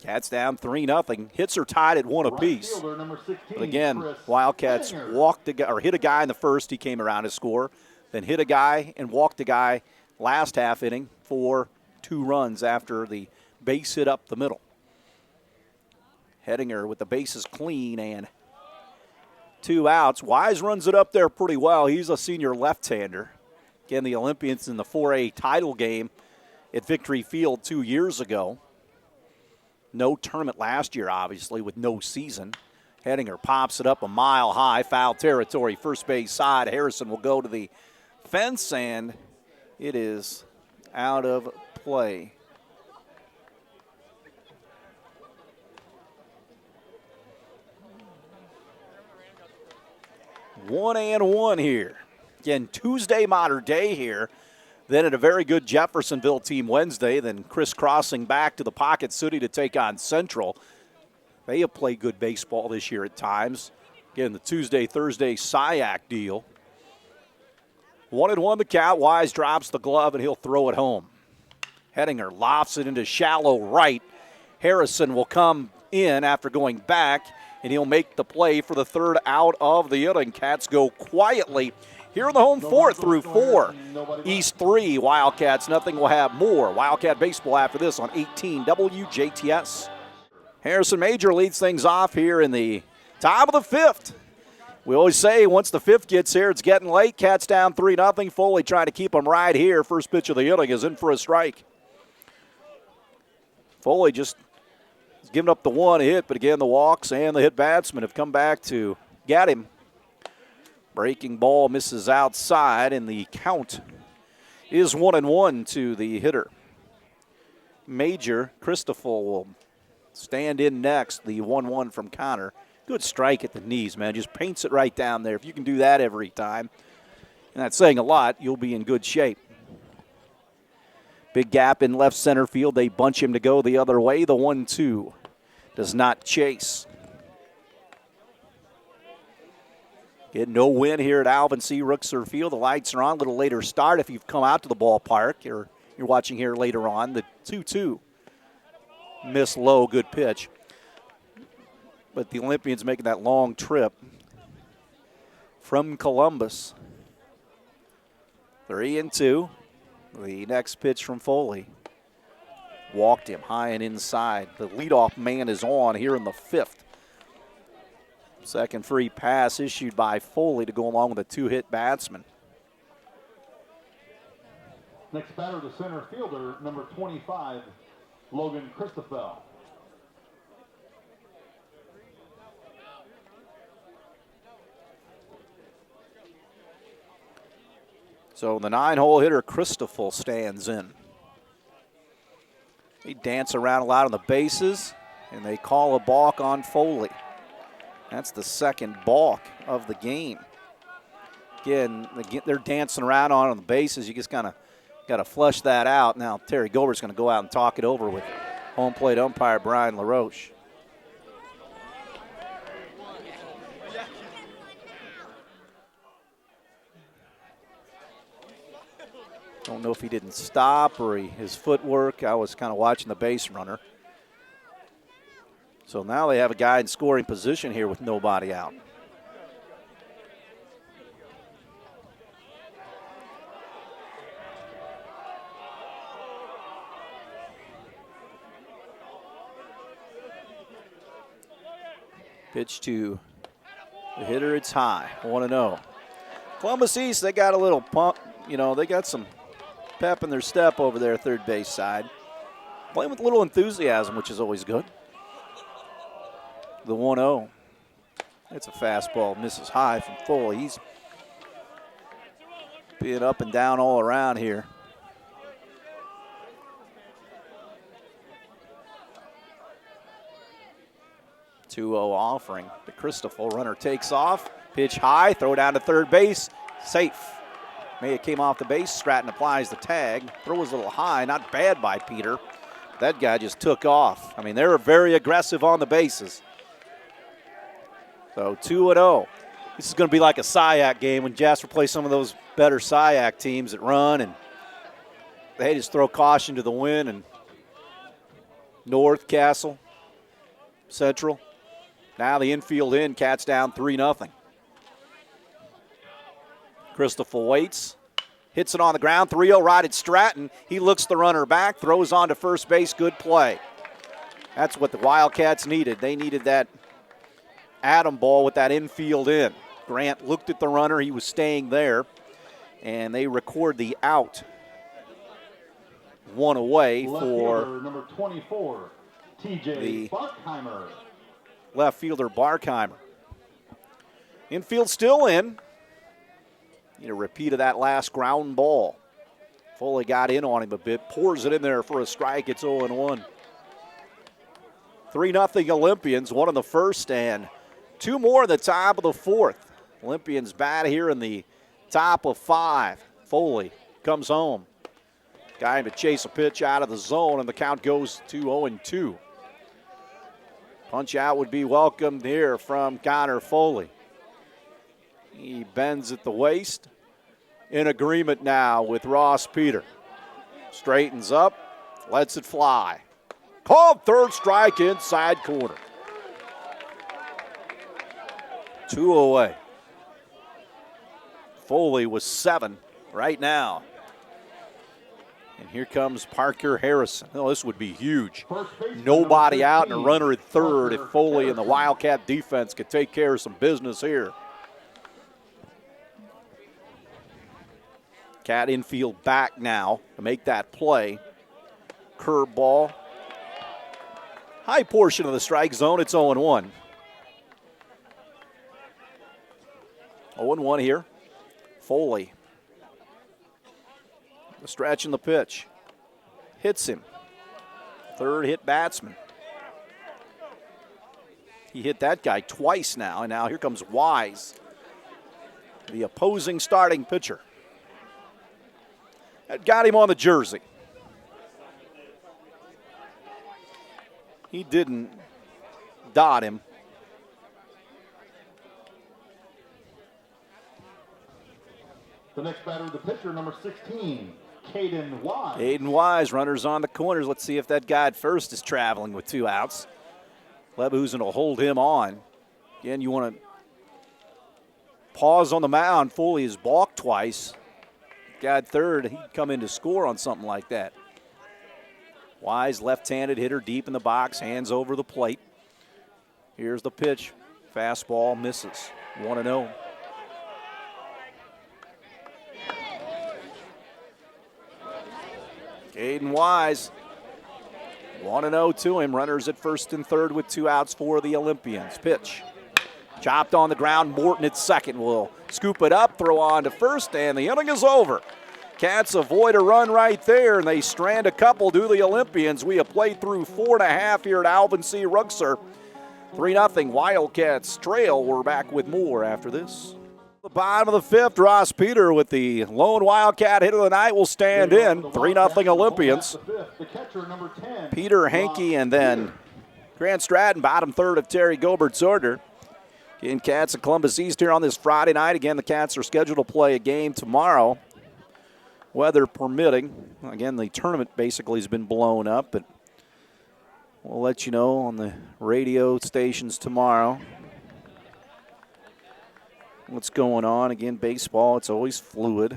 Cats down 3-0. Hits are tied at 1 apiece. But again, Wildcats hit a guy in the first. He came around to score. Then hit a guy and walked a guy last half inning for 2 runs after the base hit up the middle. Hedinger with the bases clean and 2 outs. Wise runs it up there pretty well. He's a senior left-hander. Again, the Olympians in the 4A title game at Victory Field 2 years ago. No tournament last year, obviously, with no season. Hedinger pops it up a mile high, foul territory, first base side. Harrison will go to the fence, and it is out of play. One and one here. Again, Tuesday, modern day here. Then at a very good Jeffersonville team Wednesday, then crisscrossing back to the Pocket City to take on Central. They have played good baseball this year at times. Again, the Tuesday, Thursday SIAC deal. 1-1 the count. Wise drops the glove, and he'll throw it home. Hedinger lofts it into shallow right. Harrison will come in after going back, and he'll make the play for the third out of the inning. Cats go quietly here in the home fourth through 4. East 3, Wildcats nothing. Will have more Wildcat baseball after this on 18 WJTS. Harrison Major leads things off here in the top of the 5th. We always say once the 5th gets here, it's getting late. Cats down 3-0. Foley trying to keep them right here. First pitch of the inning is in for a strike. Foley just giving up the 1 hit, but again, the walks and the hit batsman have come back to get him. Breaking ball misses outside, and the count is 1-1 to the hitter. Major Christoffel will stand in next, the 1-1 from Connor. Good strike at the knees, man. Just paints it right down there. If you can do that every time, and that's saying a lot, you'll be in good shape. Big gap in left center field. They bunch him to go the other way. The 1-2 does not chase. Get no win here at Alvin C. Rookser Field. The lights are on. A little later start if you've come out to the ballpark or you're watching here later on. The 2-2. Miss low, good pitch. But the Olympians making that long trip from Columbus. 3-2. The next pitch from Foley. Walked him high and inside. The leadoff man is on here in the 5th. Second free pass issued by Foley to go along with a 2-hit batsman. Next batter, the center fielder, number 25, Logan Christoffel. So the 9-hole hitter, Christoffel, stands in. He danced around a lot on the bases, and they call a balk on Foley. That's the second balk of the game. Again, they're dancing around on the bases. You just kind of got to flush that out. Now, Terry Gilbert's going to go out and talk it over with home plate umpire Brian LaRoche. Don't know if he didn't stop or his footwork. I was kind of watching the base runner. So now they have a guy in scoring position here with nobody out. Pitch to the hitter, it's high, 1-0. Columbus East, they got a little pump. They got some pep in their step over there, third base side. Playing with a little enthusiasm, which is always good. The 1-0. It's a fastball, misses high from Foley. He's being up and down all around here. Offering. The Christoffel runner takes off. Pitch high, throw down to third base. Safe. May it came off the base. Stratton applies the tag. Throw was a little high, not bad by Peter. That guy just took off. I mean, they were very aggressive on the bases. So 2-0. This is going to be like a SIAC game when Jasper plays some of those better SIAC teams that run and they just throw caution to the wind. And North, Castle, Central. Now the infield in, Cats down 3-0. Christoffel waits, hits it on the ground, 3-0 right at Stratton. He looks the runner back, throws on to first base, good play. That's what the Wildcats needed. They needed that Adam ball with that infield in. Grant looked at the runner, he was staying there, and they record the out. One away for number 24, TJ Barkheimer. Left fielder Barkheimer. Infield still in. Need a repeat of that last ground ball. Foley got in on him a bit, pours it in there for a strike. It's 0-1. 3-0 Olympians, one in the first and two more in the top of the fourth. Olympians bat here in the top of 5. Foley comes home. Guy to chase a pitch out of the zone, and the count goes to 0-2. Punch out would be welcomed here from Connor Foley. He bends at the waist. In agreement now with Ross Peter. Straightens up, lets it fly. Called third strike inside corner. 2 away. Foley was 7 right now. And here comes Parker Harrison. Oh, this would be huge. Nobody out and a runner at third if Foley and the Wildcat defense could take care of some business here. Cat infield back now to make that play. Curveball. High portion of the strike zone. It's 0-1. 0-1 here. Foley. The stretch in the pitch. Hits him. Third hit batsman. He hit that guy twice now, and now here comes Wise, the opposing starting pitcher. That got him on the jersey. He didn't dot him. The next batter, the pitcher, number 16, Caden Wise. Caden Wise, runners on the corners. Let's see if that guy at first is traveling with 2 outs. Leverhusen will hold him on. Again, you want to pause on the mound. Foley is balked twice. Guy at third, he'd come in to score on something like that. Wise, left-handed hitter deep in the box, hands over the plate. Here's the pitch. Fastball misses. 1-0. Caden Wise 1-0 to him. Runners at first and third with 2 outs for the Olympians. Pitch. Chopped on the ground. Morton at second will scoop it up, throw on to first, and the inning is over. Cats avoid a run right there, and they strand a couple to the Olympians. We have played through 4.5 here at Alvin C. Rugser. 3-0 Wildcats trail. We're back with more after this. The bottom of the 5th, Ross Peter with the lone Wildcat hit of the night will stand in. 3-0 Olympians. Peter, Hankey, and then Grant Stratton, bottom third of Terry Gobert's order. Again, Cats and Columbus East here on this Friday night. Again, the Cats are scheduled to play a game tomorrow, weather permitting. Again, the tournament basically has been blown up, but we'll let you know on the radio stations tomorrow what's going on. Again, baseball, it's always fluid.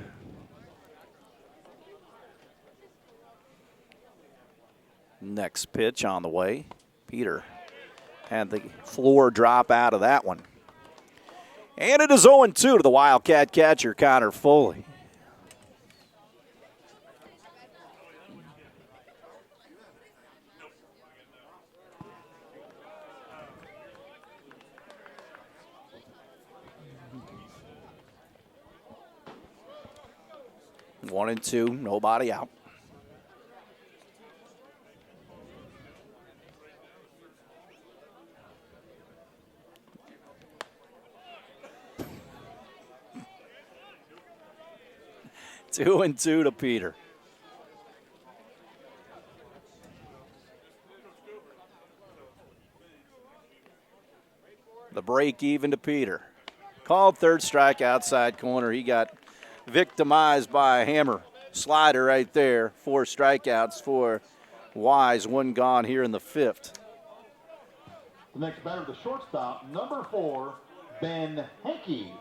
Next pitch on the way. Peter had the floor drop out of that one. And it is 0-2 to the Wildcat catcher, Connor Foley. One and two, nobody out. Two and two to Peter. The break even to Peter. Called third strike outside corner. He got victimized by a hammer slider right there. 4 strikeouts for Wise. 1 gone here in the 5th. The next batter, the shortstop, number 4, Ben Hankey.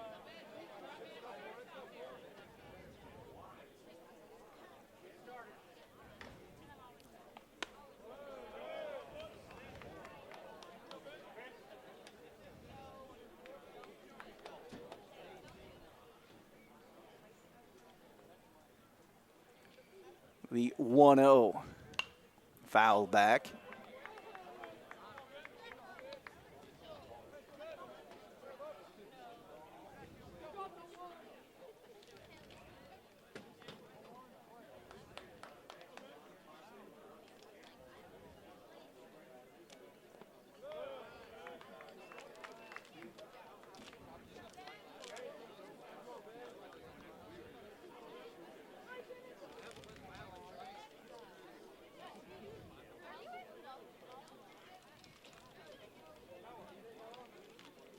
The 1-0 foul back.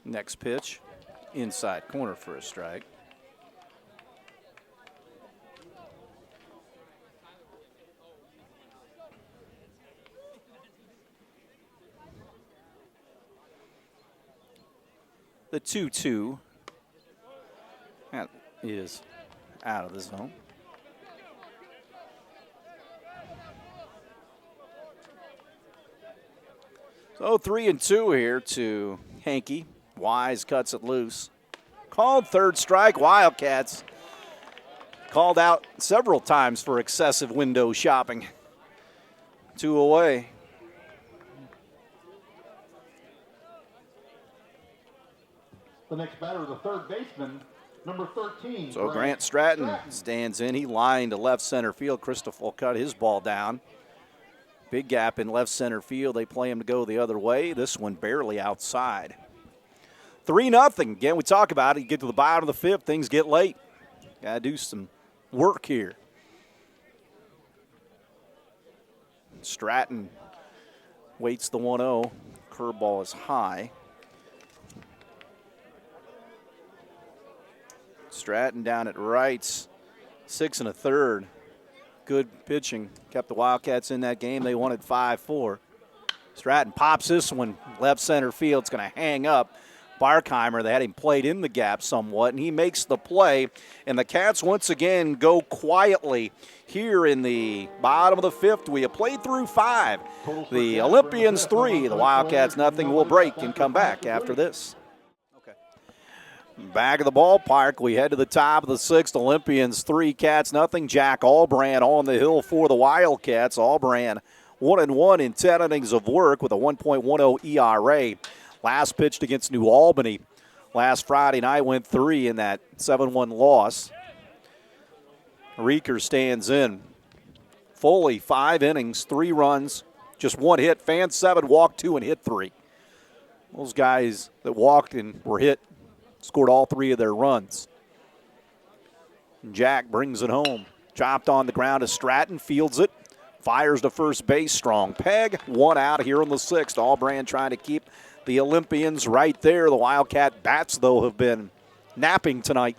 Next pitch, inside corner for a strike. The 2-2, that is out of the zone. So 3-2 here to Hankey. Wise cuts it loose. Called third strike. Wildcats called out several times for excessive window shopping. 2 away. The next batter, the third baseman, number 13. So Grant Stratton stands in. He lined to left center field. Christopher cut his ball down. Big gap in left center field. They play him to go the other way. This one barely outside. 3-0. Again, we talk about it. You get to the bottom of the 5th, things get late. Got to do some work here. Stratton waits the 1-0. Curveball is high. Stratton down at rights. 6 1/3. Good pitching. Kept the Wildcats in that game. They won it 5-4. Stratton pops this one left center field. It's going to hang up. Barkheimer, they had him played in the gap somewhat, and he makes the play. And the Cats once again go quietly here in the bottom of the 5th. We have played through 5. The Olympians 3, the Wildcats nothing. Will break and come back after this. Okay. Back of the ballpark, we head to the top of the 6th. Olympians 3, Cats nothing. Jack Allbrand on the hill for the Wildcats. Allbrand 1-1 in 10 innings of work with a 1.10 ERA. Last pitched against New Albany last Friday night, went 3 in that 7-1 loss. Reeker stands in. Foley, 5 innings, 3 runs, just 1 hit. Fan 7, walked 2 and hit 3. Those guys that walked and were hit scored all 3 of their runs. And Jack brings it home. Chopped on the ground to Stratton, fields it, fires to first base. Strong peg, 1 out here in the 6th. Allbrand trying to keep the Olympians right there. The Wildcat bats, though, have been napping tonight.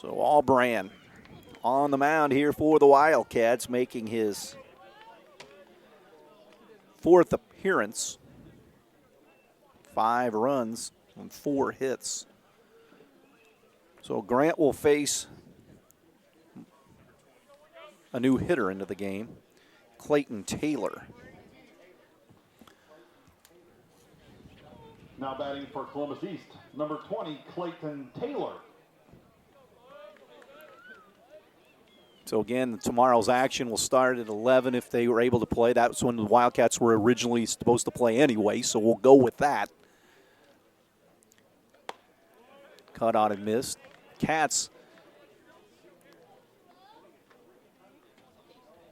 So Allbrand on the mound here for the Wildcats, making his 4th appearance. 5 runs and 4 hits. So Grant will face a new hitter into the game, Clayton Taylor. Now batting for Columbus East, number 20, Clayton Taylor. So again, tomorrow's action will start at 11 if they were able to play. That's when the Wildcats were originally supposed to play anyway, so we'll go with that. Cut on and missed. Cats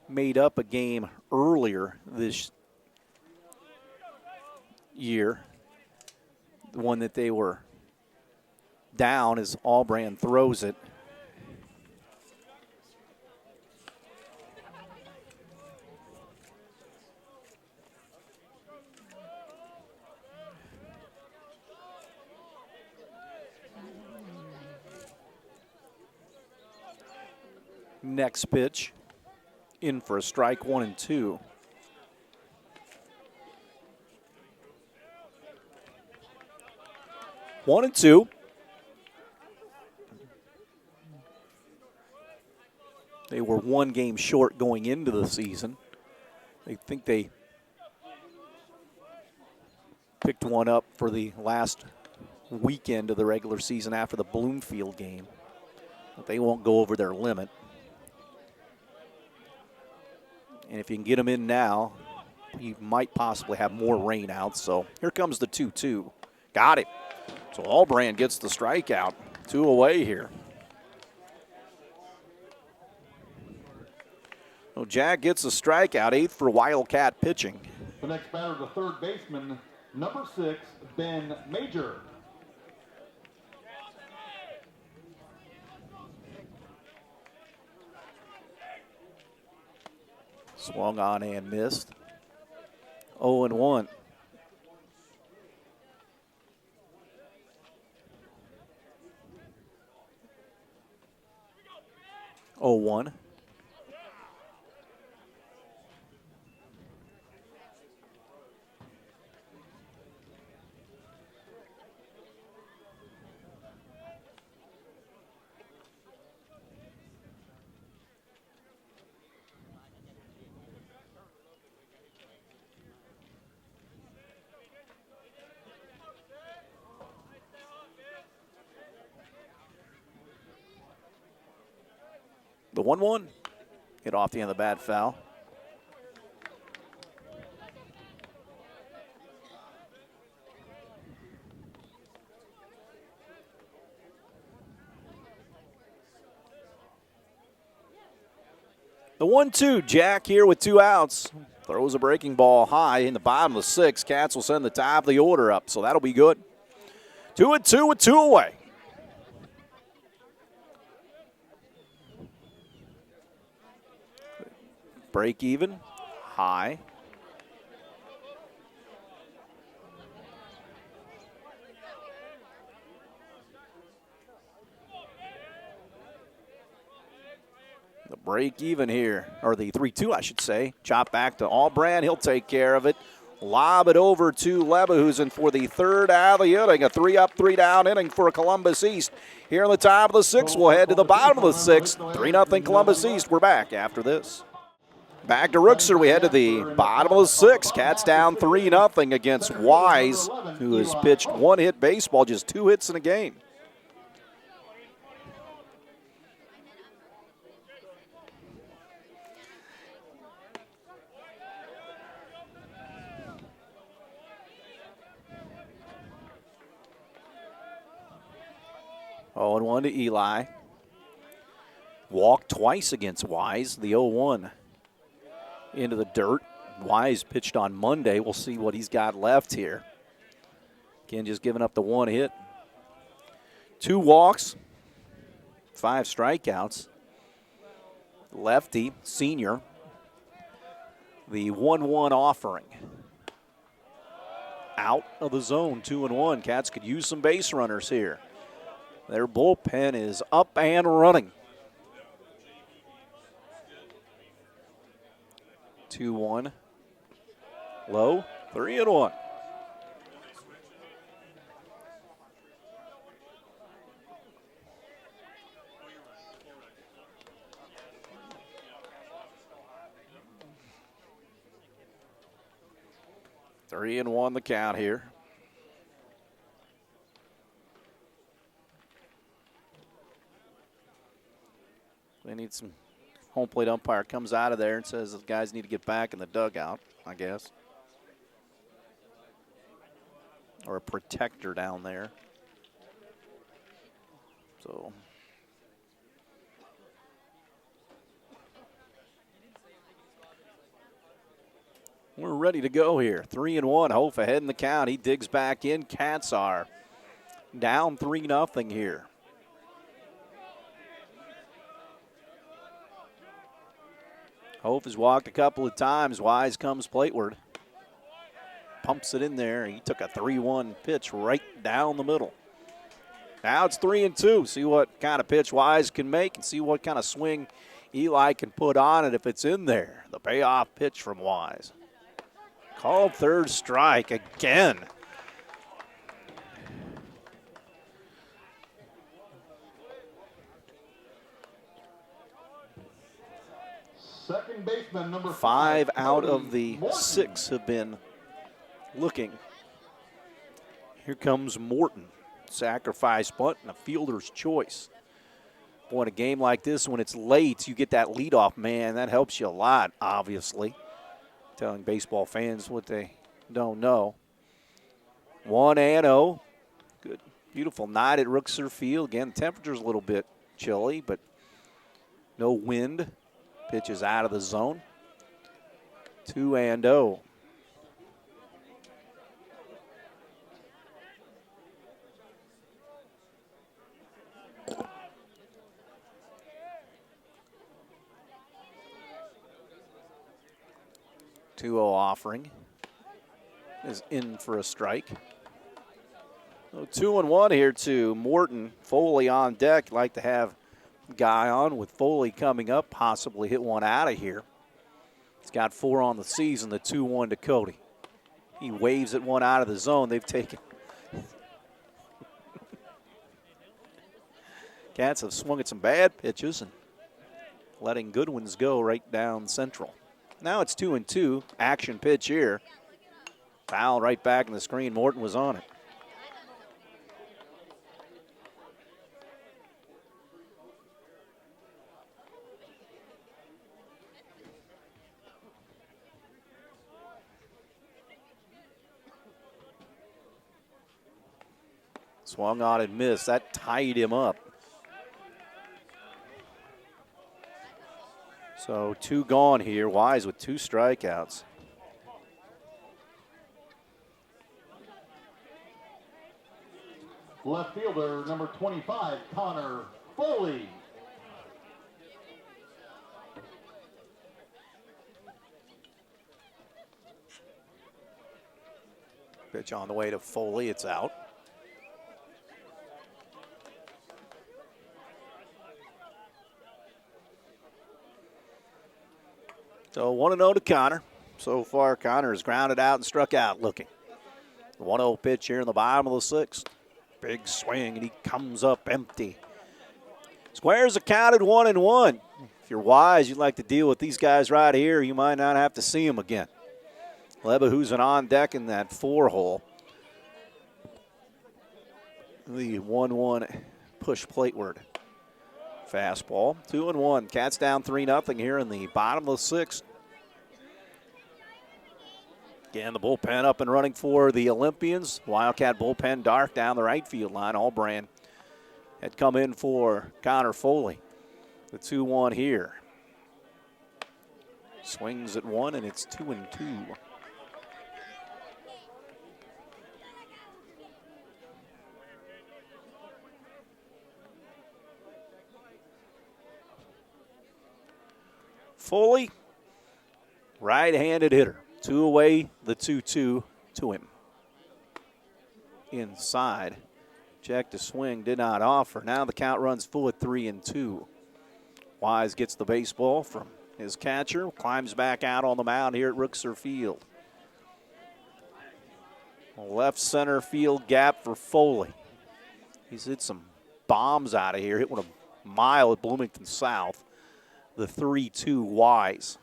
made up a game earlier this year. The one that they were down as Allbrand throws it. Next pitch, in for a strike, 1-2. One and two. They were 1 game short going into the season. I think they picked one up for the last weekend of the regular season after the Bloomfield game. But they won't go over their limit. And if you can get them in now, you might possibly have more rain out. So here comes the 2-2. Got it. So Allbrand gets the strikeout. 2 away here. So Jack gets a strikeout, 8th for Wildcat pitching. The next batter, the third baseman, number 6, Ben Major. Swung on and missed. 0-1. Oh, 1. The 1-1. Get off the end of the bat, foul. The 1-2, Jack here with 2 outs. Throws a breaking ball high in the bottom of the 6th. Cats will send the top of the order up, so that'll be good. 2-2 with 2 away. Break even, high. The break even here, or the 3-2 I should say. Chop back to Allbrand, he'll take care of it. Lob it over to Leverhusen for the 3rd out of the inning. A 3-up, 3-down inning for Columbus East. Here in the top of the 6th, we'll head to the bottom of the 6th. 3-0 Columbus East. We're back after this. Back to Rookser. We head to the bottom of the 6th. Cats down 3-0 against Wise, who has pitched 1-hit baseball, just 2 hits in a game. 0-1 to Eli. Walked twice against Wise. The 0-1 into the dirt. Wise pitched on Monday. We'll see what he's got left here. Again, just giving up the one hit. 2 walks, 5 strikeouts. Lefty, senior. The 1-1 offering. Out of the zone, 2-1. Cats could use some base runners here. Their bullpen is up and running. 2-1. Low, 3-1. Three and one the count here. They need some home plate umpire comes out of there and says the guys need to get back in the dugout, I guess. Or a protector down there. So we're ready to go here. 3-1. Hof ahead in the count. He digs back in. Cats are down 3-0 here. Hof has walked a couple of times. Wise comes plateward. Pumps it in there. He took a 3-1 pitch right down the middle. Now it's 3-2. See what kind of pitch Wise can make and see what kind of swing Eli can put on it if it's in there. The payoff pitch from Wise. Called third strike again. Second baseman, number 5 out Cody of the Morton. 6 have been looking. Here comes Morton. Sacrifice bunt and a fielder's choice. Boy, in a game like this, when it's late, you get that leadoff man. That helps you a lot, obviously. Telling baseball fans what they don't know. 1-0. Good, beautiful night at Rookser Field. Again, the temperature's a little bit chilly, but no wind. Pitch is out of the zone. 2-0. Offering is in for a strike. So 2-1 here to Morton. Foley on deck. Like to have a guy on with Foley coming up, possibly hit one out of here. He's got 4 on the season, the 2-1 to Cody. He waves at one out of the zone. They've taken. Cats have swung at some bad pitches and letting good ones go right down central. Now it's 2-2. Action pitch here. Foul right back in the screen. Morton was on it. Swung on and missed. That tied him up. So 2 gone here. Wise with 2 strikeouts. Left fielder, number 25, Connor Foley. Pitch on the way to Foley. It's out. So 1-0 to Connor. So far, Connor has grounded out and struck out looking. The 1-0 pitch here in the bottom of the 6th. Big swing, and he comes up empty. Squares are counted 1-1. If you're Wise, you'd like to deal with these guys right here. You might not have to see them again. Lebehusen on deck in that 4-hole. The 1-1 push plateward. Fastball, 2-1. Cats down 3-0 here in the bottom of the 6th. Again, the bullpen up and running for the Olympians. Wildcat bullpen dark down the right field line. Allbrand had come in for Connor Foley. The 2-1 here. Swings at 1, and it's 2-2. Foley, right-handed hitter. 2 away, the 2-2 to him. Inside. Check to swing, did not offer. Now the count runs full at 3-2. Wise gets the baseball from his catcher, climbs back out on the mound here at Rookser Field. Left center field gap for Foley. He's hit some bombs out of here. Hit one a mile at Bloomington South. The 3-2 Wise.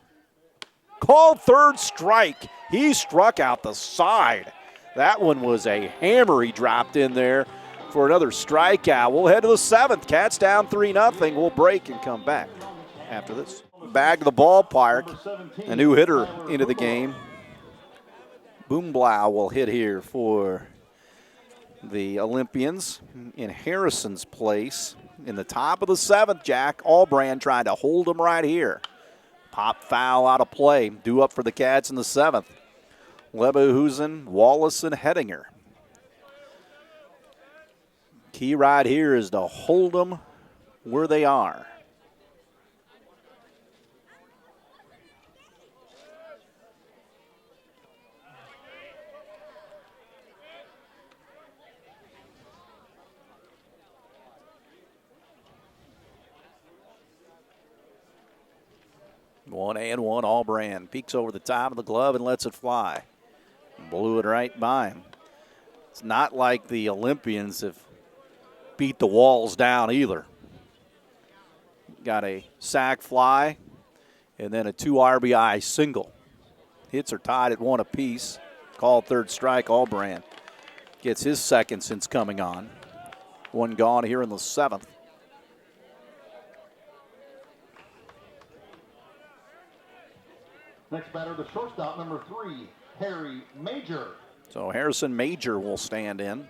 Called third strike. He struck out the side. That one was a hammer he dropped in there for another strikeout. We'll head to the 7th. Cats down 3-0. We'll break and come back after this. Back to the ballpark. A new hitter into the game. Boomblau will hit here for the Olympians in Harrison's place. In the top of the 7th, Jack Allbrand trying to hold him right here. Pop foul out of play. Due up for the Cats in the 7th. Leverhusen, Wallace, and Hettinger. Key right here is to hold them where they are. One and one, Allbrand peeks over the top of the glove and lets it fly. Blew it right by him. It's not like the Olympians have beat the walls down either. Got a sac fly and then a 2 RBI single. Hits are tied at 1 apiece. Called third strike. Allbrand gets his second since coming on. 1 gone here in the 7th. Next batter, the shortstop, number 3, Harry Major. So Harrison Major will stand in.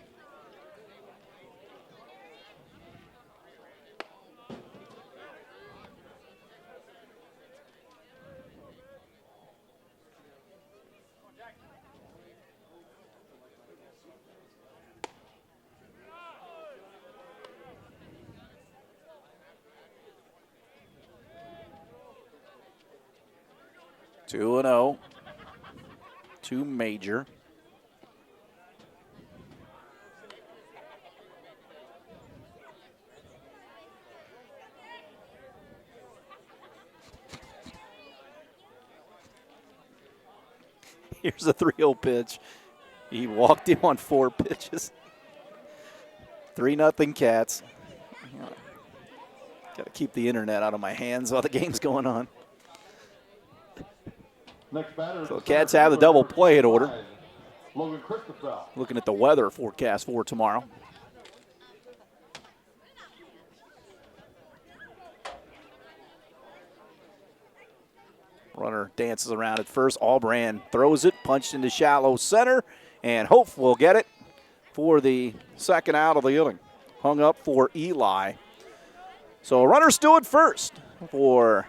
Two and 0 to Major. Here's a 3-0 pitch. He walked him on 4 pitches. 3-0 Cats. Got to keep the internet out of my hands while the game's going on. Next batter, so Cats have the double play in order. Logan Christopher. Looking at the weather forecast for tomorrow. Runner dances around at first. Allbrand throws it, punched into shallow center, and Hope will get it for the second out of the inning. Hung up for Eli. So a runner still at first for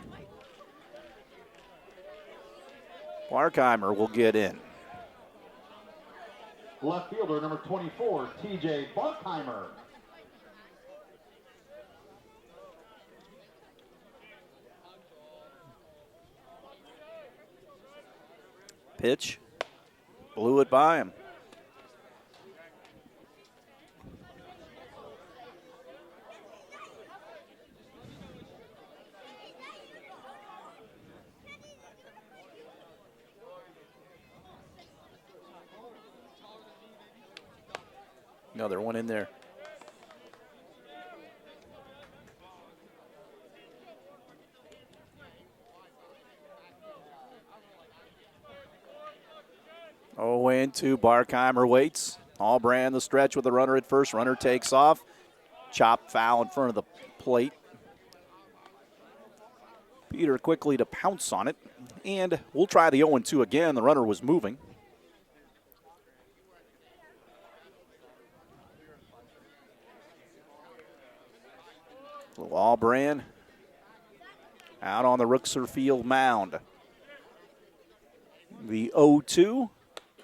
Barkheimer will get in. Left fielder, number 24, TJ Barkheimer. Pitch. Blew it by him. Another one in there. Oh, and 2. Barkheimer waits. Allbrand the stretch with the runner at first. Runner takes off. Chop foul in front of the plate. Peter quickly to pounce on it. And we'll try the 0-2 again. The runner was moving. So Allbrand out on the Rooksor Field mound. The 0-2.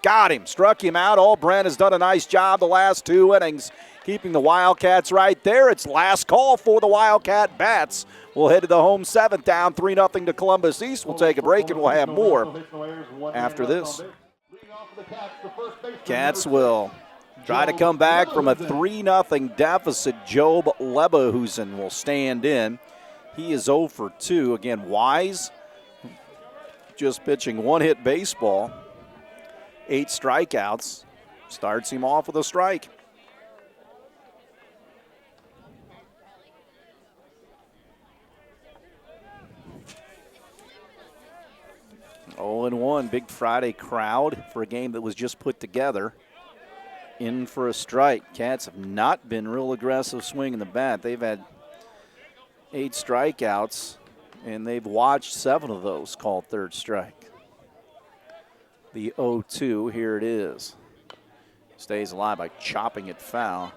Got him. Struck him out. Allbrand has done a nice job the last 2 innings, keeping the Wildcats right there. It's last call for the Wildcat Bats. We'll head to the home 7th, down 3-0 to Columbus East. We'll take a break and we'll have more after this. Cats will try to come back from a 3-0 deficit. Job Lebahusen will stand in. He is 0 for 2. Again, Wise just pitching 1-hit baseball. 8 strikeouts. Starts him off with a strike. Oh, and 1. Big Friday crowd for a game that was just put together. In for a strike. Cats have not been real aggressive swinging the bat. They've had 8 strikeouts, and they've watched 7 of those called third strike. The 0-2, here it is. Stays alive by chopping it foul.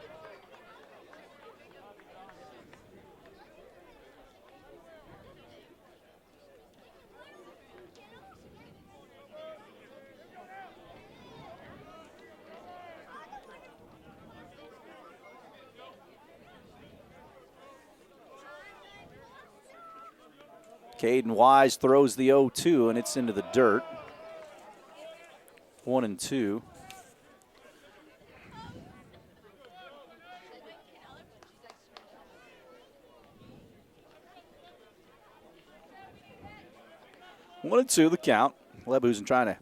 Caden Wise throws the 0-2, and it's into the dirt. 1-2. One and two, the count. Lebahusen trying to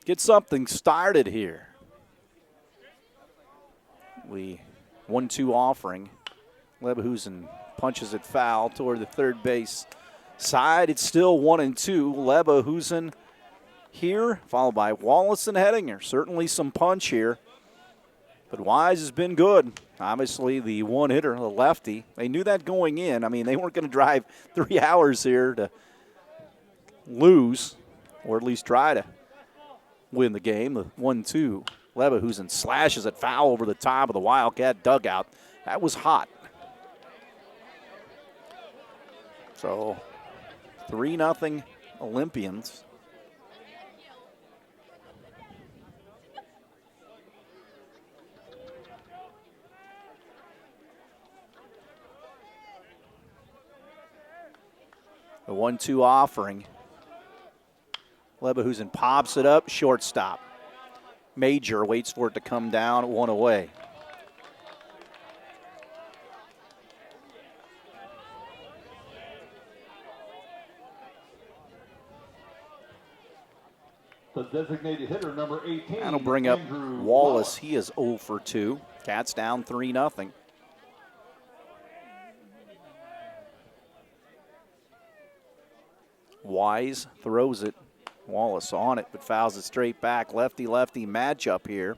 get something started here. The 1-2 offering. Lebahusen punches it foul toward the third base side. It's still 1-2. Lebahusen here, followed by Wallace and Hettinger. Certainly some punch here. But Wise has been good. Obviously, the one hitter, the lefty. They knew that going in. I mean, they weren't going to drive 3 hours here to lose, or at least try to win the game. The 1-2. Lebahusen slashes it foul over the top of the Wildcat dugout. That was hot. So 3-0 Olympians. The 1-2 offering. Lebahusen pops it up, shortstop. Major waits for it to come down, 1 away. The designated hitter, number 18. That'll bring up Wallace. He is 0 for 2. Cats down 3-0. Wise throws it. Wallace on it, but fouls it straight back. Lefty-lefty matchup here.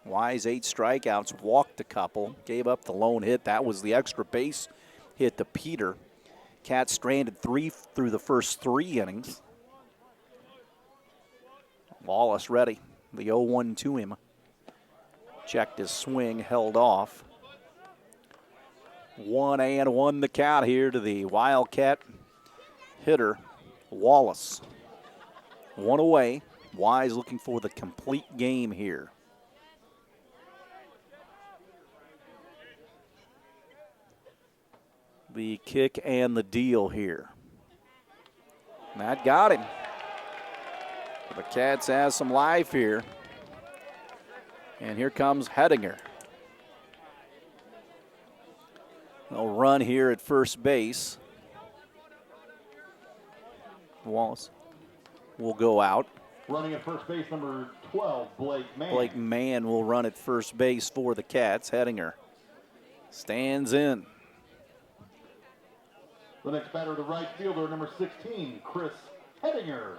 Wise 8 strikeouts, walked a couple, gave up the lone hit. That was the extra base hit to Peter. Cats stranded 3 through the first 3 innings. Wallace ready. The 0-1 to him. Checked his swing, held off. 1-1 the count here to the Wildcat hitter, Wallace. 1 away. Wise looking for the complete game here. The kick and the deal here. That got him. The Cats has some life here. And here comes Hettinger. They'll run here at first base. Wallace will go out. Running at first base, number 12, Blake Mann. Blake Mann will run at first base for the Cats. Hettinger stands in. The next batter, the right fielder, number 16, Chris Hettinger.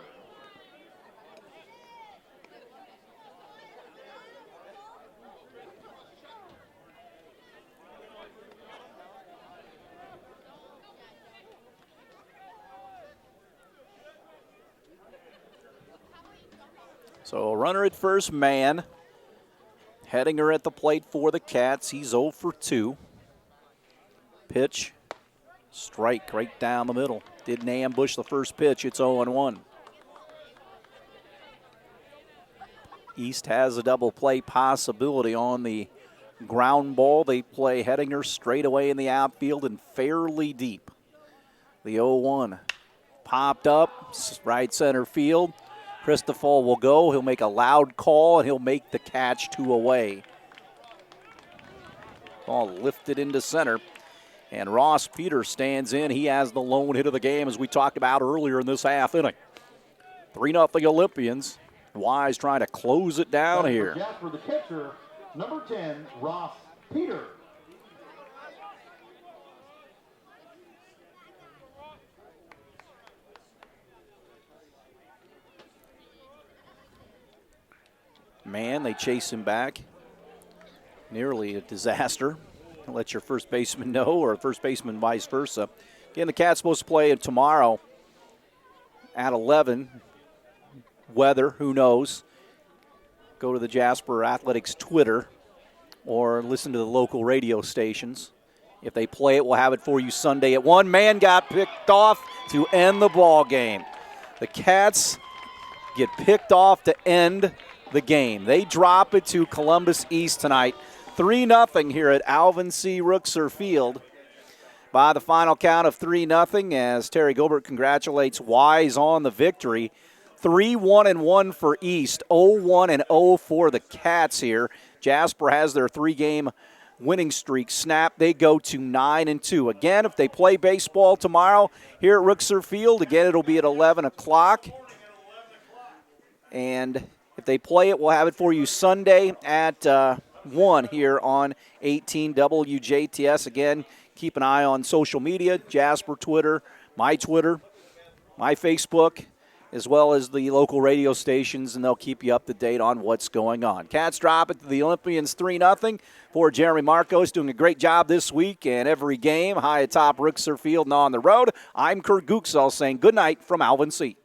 So a runner at first, Mann. Hettinger at the plate for the Cats. He's 0 for 2. Pitch, strike right down the middle. Didn't ambush the first pitch. It's 0-1. East has a double play possibility on the ground ball. They play Hettinger straight away in the outfield and fairly deep. The 0-1 popped up, right center field. Christoffel will go. He'll make a loud call, and he'll make the catch 2 away. Ball lifted into center, and Ross Peters stands in. He has the lone hit of the game, as we talked about earlier in this half inning. 3-0 Olympians. Wise trying to close it down here. Jasper, the catcher, number 10, Ross Peters. Man, they chase him back. Nearly a disaster. Let your first baseman know, or first baseman vice versa. Again, the Cats supposed to play tomorrow at 11. Weather, who knows? Go to the Jasper Athletics Twitter or listen to the local radio stations. If they play it, we'll have it for you Sunday at 1. Man got picked off to end the ball game. The Cats get picked off to end the game. They drop it to Columbus East tonight. 3-0 here at Alvin C. Rookser Field by the final count of 3-0, as Terry Gilbert congratulates Wise on the victory. 3-1-1 for East, 0-1-0 for the Cats here. Jasper has their 3-game winning streak snapped. They go to 9-2. Again, if they play baseball tomorrow here at Rookser Field, again, it'll be at 11 o'clock. And if they play it, we'll have it for you Sunday at 1 here on 18 WJTS. Again, keep an eye on social media, Jasper Twitter, my Facebook, as well as the local radio stations, and they'll keep you up to date on what's going on. Cats drop it to the Olympians 3-0. For Jeremy Marcos, doing a great job this week and every game, high atop Rookser Field and on the road. I'm Kurt Gooksall saying good night from Alvin C.